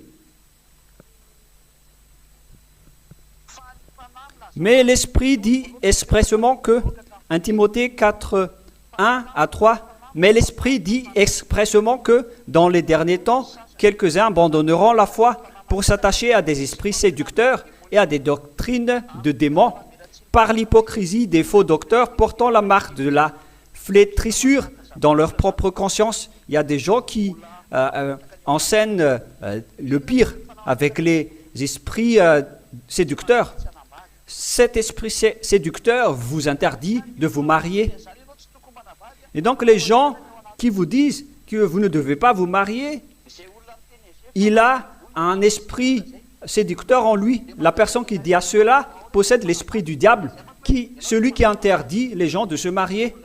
Mais l'Esprit dit expressément que, 1 Timothée 4, 1 à 3, mais l'Esprit dit expressément que, dans les derniers temps, quelques-uns abandonneront la foi pour s'attacher à des esprits séducteurs et à des doctrines de démons, par l'hypocrisie des faux docteurs portant la marque de la flétrissure dans leur propre conscience. Il y a des gens qui enseignent le pire avec les esprits séducteurs. Cet esprit séducteur vous interdit de vous marier. Et donc les gens qui vous disent que vous ne devez pas vous marier, il a un esprit séducteur en lui. La personne qui dit à cela possède l'esprit du diable, celui qui interdit les gens de se marier,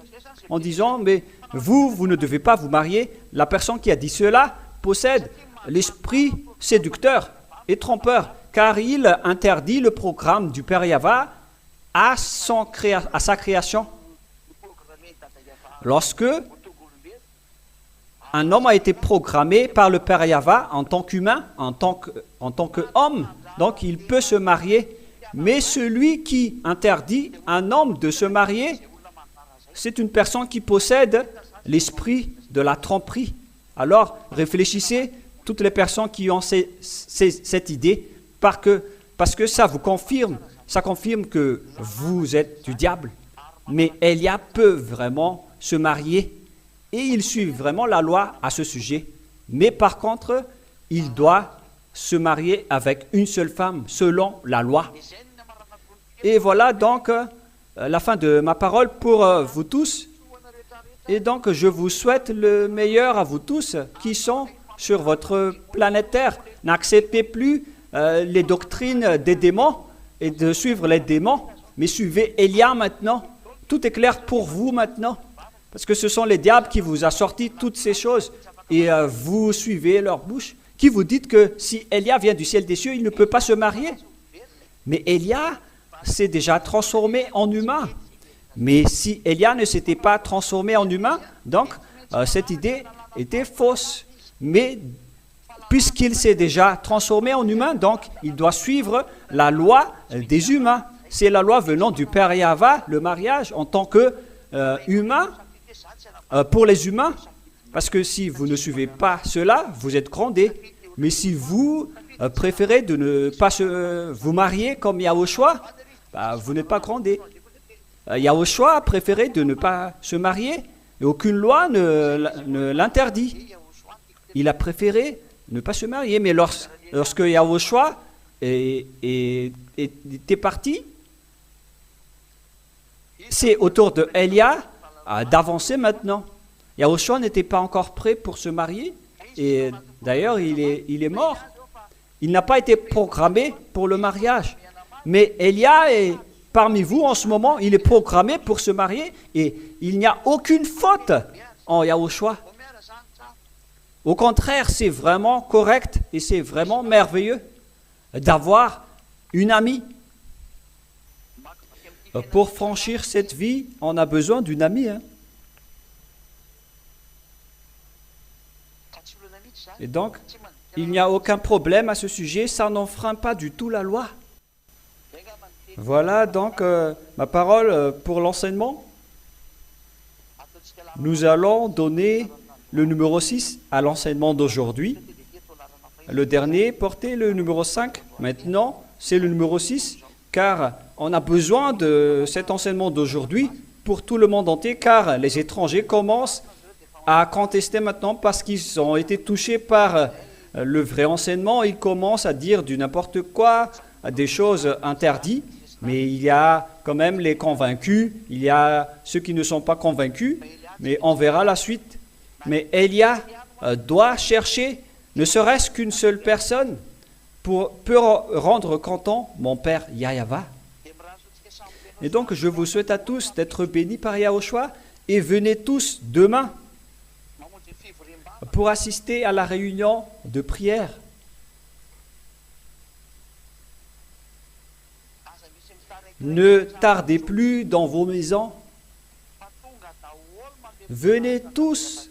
en disant, mais vous ne devez pas vous marier. La personne qui a dit cela possède l'esprit séducteur et trompeur, car il interdit le programme du Père Yahva à sa création. Lorsque un homme a été programmé par le Père Yahva en tant qu'humain, en tant qu'homme, donc il peut se marier. Mais celui qui interdit un homme de se marier, c'est une personne qui possède l'esprit de la tromperie. Alors, réfléchissez, toutes les personnes qui ont cette idée, parce que ça vous confirme ça confirme que vous êtes du diable. Mais Élia peut vraiment se marier et il suit vraiment la loi à ce sujet. Mais par contre, il doit se marier avec une seule femme selon la loi. Et voilà donc la fin de ma parole pour vous tous. Et donc je vous souhaite le meilleur à vous tous qui sont sur votre planète Terre. N'acceptez plus les doctrines des démons et de suivre les démons, mais suivez Élia maintenant. Tout est clair pour vous maintenant, parce que ce sont les diables qui vous ont sorti toutes ces choses et vous suivez leur bouche. Qui vous dites que si Élia vient du ciel des cieux, il ne peut pas se marier. Mais Élia s'est déjà transformé en humain. Mais si Élia ne s'était pas transformé en humain, donc cette idée était fausse. Mais puisqu'il s'est déjà transformé en humain, donc il doit suivre la loi des humains. C'est la loi venant du Père Yahva, le mariage en tant que humain, pour les humains. Parce que si vous ne suivez pas cela, vous êtes grondés. Mais si vous préférez de ne pas vous marier comme Yahushua, vous n'êtes pas grondés. Yahushua a préféré de ne pas se marier et aucune loi ne l'interdit. Il a préféré ne pas se marier. Mais lorsque Yahushua était parti, c'est au tour de Élia d'avancer maintenant. Yahushua n'était pas encore prêt pour se marier et d'ailleurs il est mort. Il n'a pas été programmé pour le mariage. Mais Élia est parmi vous en ce moment, il est programmé pour se marier et il n'y a aucune faute en Yahushua. Au contraire, c'est vraiment correct et c'est vraiment merveilleux d'avoir une amie. Pour franchir cette vie, on a besoin d'une amie. Et donc, il n'y a aucun problème à ce sujet, ça n'enfreint pas du tout la loi. Voilà donc ma parole pour l'enseignement. Nous allons donner le numéro 6 à l'enseignement d'aujourd'hui. Le dernier portait le numéro 5. Maintenant, c'est le numéro 6, car on a besoin de cet enseignement d'aujourd'hui pour tout le monde entier, car les étrangers commencent à contester maintenant parce qu'ils ont été touchés par le vrai enseignement. Ils commencent à dire du n'importe quoi, des choses interdites. Mais il y a quand même les convaincus, il y a ceux qui ne sont pas convaincus, mais on verra la suite. Mais Élia doit chercher ne serait-ce qu'une seule personne pour rendre content mon père Yahva. Et donc je vous souhaite à tous d'être bénis par Yahushua et venez tous demain pour assister à la réunion de prière. Ne tardez plus dans vos maisons. Venez tous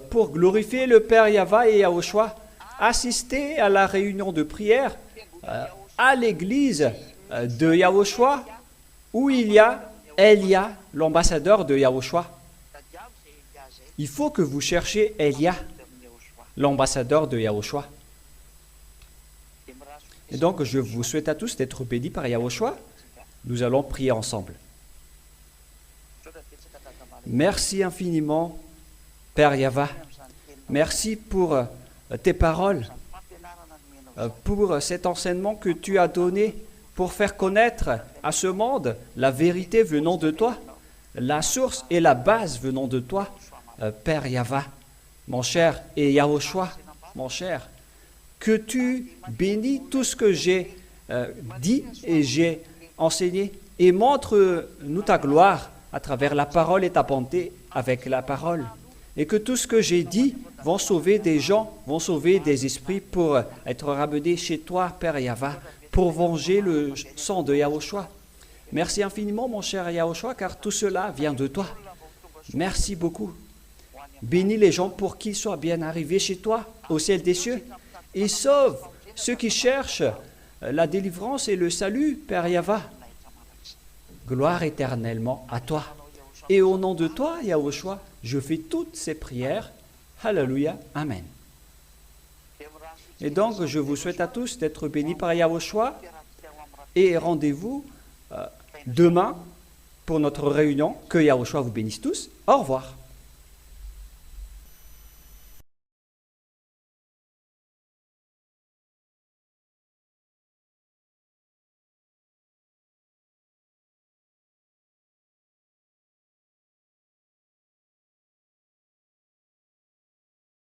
pour glorifier le Père Yahva et Yahushua. Assistez à la réunion de prière à l'église de Yahushua où il y a Élia, l'ambassadeur de Yahushua. Il faut que vous cherchiez Élia, l'ambassadeur de Yahushua. Et donc, je vous souhaite à tous d'être bénis par Yahushua. Nous allons prier ensemble. Merci infiniment, Père Yahva. Merci pour tes paroles, pour cet enseignement que tu as donné pour faire connaître à ce monde la vérité venant de toi, la source et la base venant de toi, Père Yahva, mon cher, et Yahushua, mon cher. Que tu bénis tout ce que j'ai dit et j'ai enseigné et montre-nous ta gloire à travers la parole et ta bonté avec la parole. Et que tout ce que j'ai dit vont sauver des gens, vont sauver des esprits pour être ramenés chez toi, Père Yahva, pour venger le sang de Yahushua. Merci infiniment, mon cher Yahushua, car tout cela vient de toi. Merci beaucoup. Bénis les gens pour qu'ils soient bien arrivés chez toi, au ciel des cieux, et sauve ceux qui cherchent la délivrance et le salut, Père Yahva. Gloire éternellement à toi. Et au nom de toi, Yahushua, je fais toutes ces prières. Alléluia. Amen. Et donc, je vous souhaite à tous d'être bénis par Yahushua. Et rendez-vous demain pour notre réunion. Que Yahushua vous bénisse tous. Au revoir.